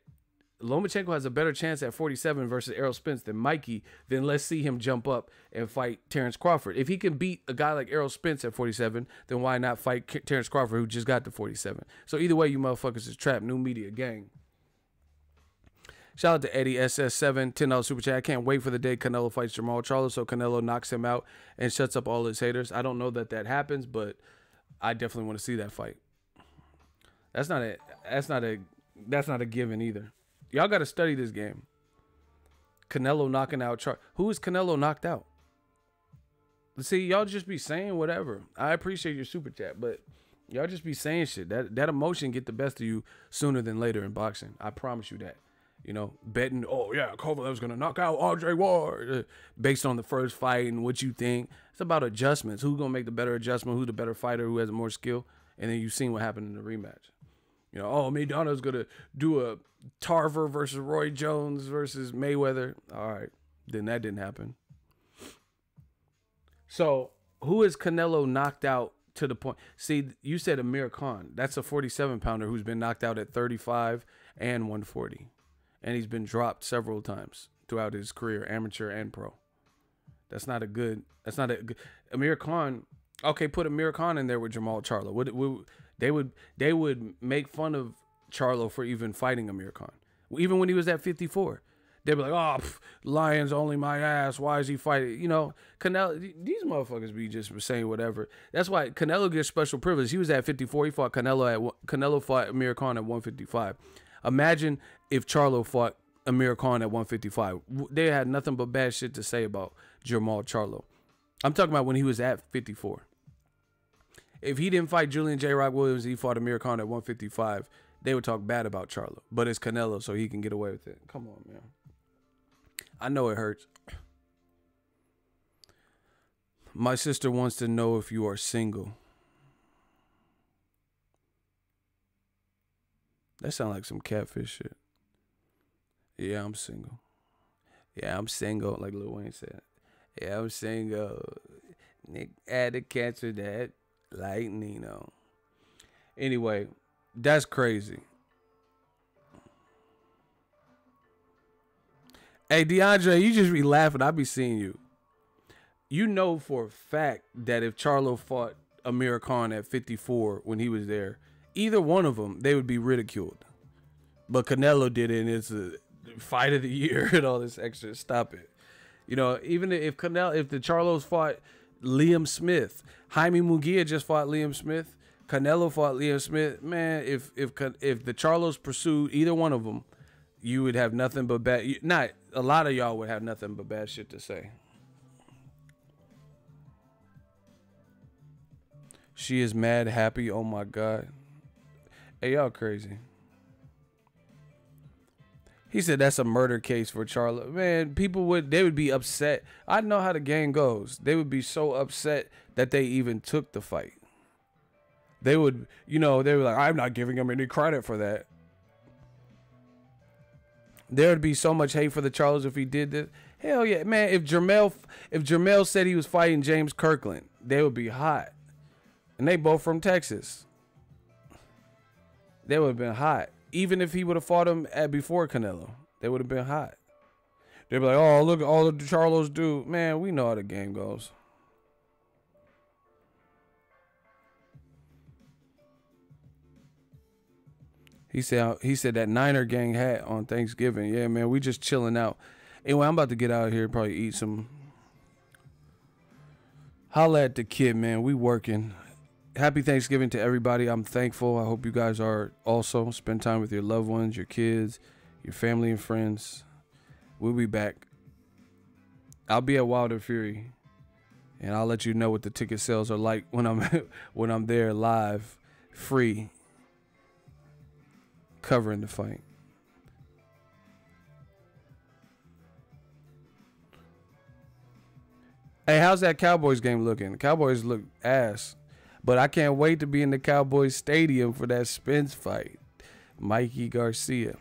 Lomachenko has a better chance at 47 versus Errol Spence than Mikey, then let's see him jump up and fight Terrence Crawford. If he can beat a guy like Errol Spence at 47, then why not fight Terrence Crawford, who just got to 47? So either way, you motherfuckers is trapped. New media gang. Shout out to Eddie SS7, $10 super chat. I can't wait for the day Canelo fights Jamal Charlo, so Canelo knocks him out and shuts up all his haters. I don't know that happens, but I definitely want to see that fight. That's not a given either. Y'all got to study this game. Canelo knocking out Charlo. Who is Canelo knocked out? See, y'all just be saying whatever. I appreciate your super chat, but y'all just be saying shit. That emotion get the best of you sooner than later in boxing. I promise you that. You know, betting, oh yeah, Kovalev's going to knock out Andre Ward based on the first fight and what you think. It's about adjustments. Who's going to make the better adjustment? Who's the better fighter? Who has more skill? And then you've seen what happened in the rematch. You know, oh, Maidana's going to do a Tarver versus Roy Jones versus Mayweather. All right. Then that didn't happen. So who is Canelo knocked out to the point? See, you said Amir Khan. That's a 47-pounder who's been knocked out at 35 and 140. And he's been dropped several times throughout his career, amateur and pro. That's not a good. Amir Khan. Okay, put Amir Khan in there with Jamal Charlo. They would make fun of Charlo for even fighting Amir Khan. Even when he was at 54. They'd be like, oh, Lion's only my ass. Why is he fighting? You know, Canelo, these motherfuckers be just saying whatever. That's why Canelo gets special privilege. He was at 54. He fought Canelo fought Amir Khan at 155. Imagine if Charlo fought Amir Khan at 155. They had nothing but bad shit to say about Jermall Charlo. I'm talking about when he was at 54. If he didn't fight Julian J. Rock Williams, he fought Amir Khan at 155, they would talk bad about Charlo. But it's Canelo, so he can get away with it. Come on, man. I know it hurts. My sister wants to know if you are single. That sounds like some catfish shit. Yeah, I'm single. Yeah, I'm single, like Lil Wayne said. Yeah, I'm single. Nick had the cancer that like Nino. Anyway, that's crazy. Hey, DeAndre, you just be laughing. I be seeing you. You know for a fact that if Charlo fought Amir Khan at 54 when he was there, either one of them, they would be ridiculed. But Canelo did it, and it's a fight of the year and all this extra. Stop it. You know, even if the Charlos fought Liam Smith, Jaime Munguia just fought Liam Smith, Canelo fought Liam Smith. Man, if the Charlos pursued either one of them, you would have nothing but bad. Not a lot of y'all would have nothing but bad shit to say. She is mad happy. Oh my God. Hey, y'all crazy. He said that's a murder case for Charlo. Man, they would be upset. I know how the game goes. They would be so upset that they even took the fight. They would, they were like, I'm not giving him any credit for that. There would be so much hate for the Charlos if he did this. Hell yeah, man. If Jermell said he was fighting James Kirkland, they would be hot. And they both from Texas. They would have been hot. Even if he would have fought him before Canelo, they would have been hot. They'd be like, oh, look at all the Charlos do. Man, we know how the game goes. He said that Niner gang hat on Thanksgiving. Yeah, man, we just chilling out. Anyway, I'm about to get out of here and probably eat some. Holla at the kid, man. We working. Happy Thanksgiving to everybody. I'm thankful. I hope you guys are also. Spend time with your loved ones, your kids, your family and friends. We'll be back. I'll be at Wilder Fury, and I'll let you know what the ticket sales are like when I'm there live, free, covering the fight. Hey, how's that Cowboys game looking? The Cowboys look ass. But I can't wait to be in the Cowboys stadium for that Spence fight. Mikey Garcia.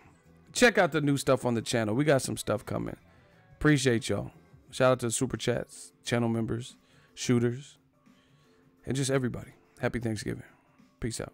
Check out the new stuff on the channel. We got some stuff coming. Appreciate y'all. Shout out to the Super Chats, channel members, shooters, and just everybody. Happy Thanksgiving. Peace out.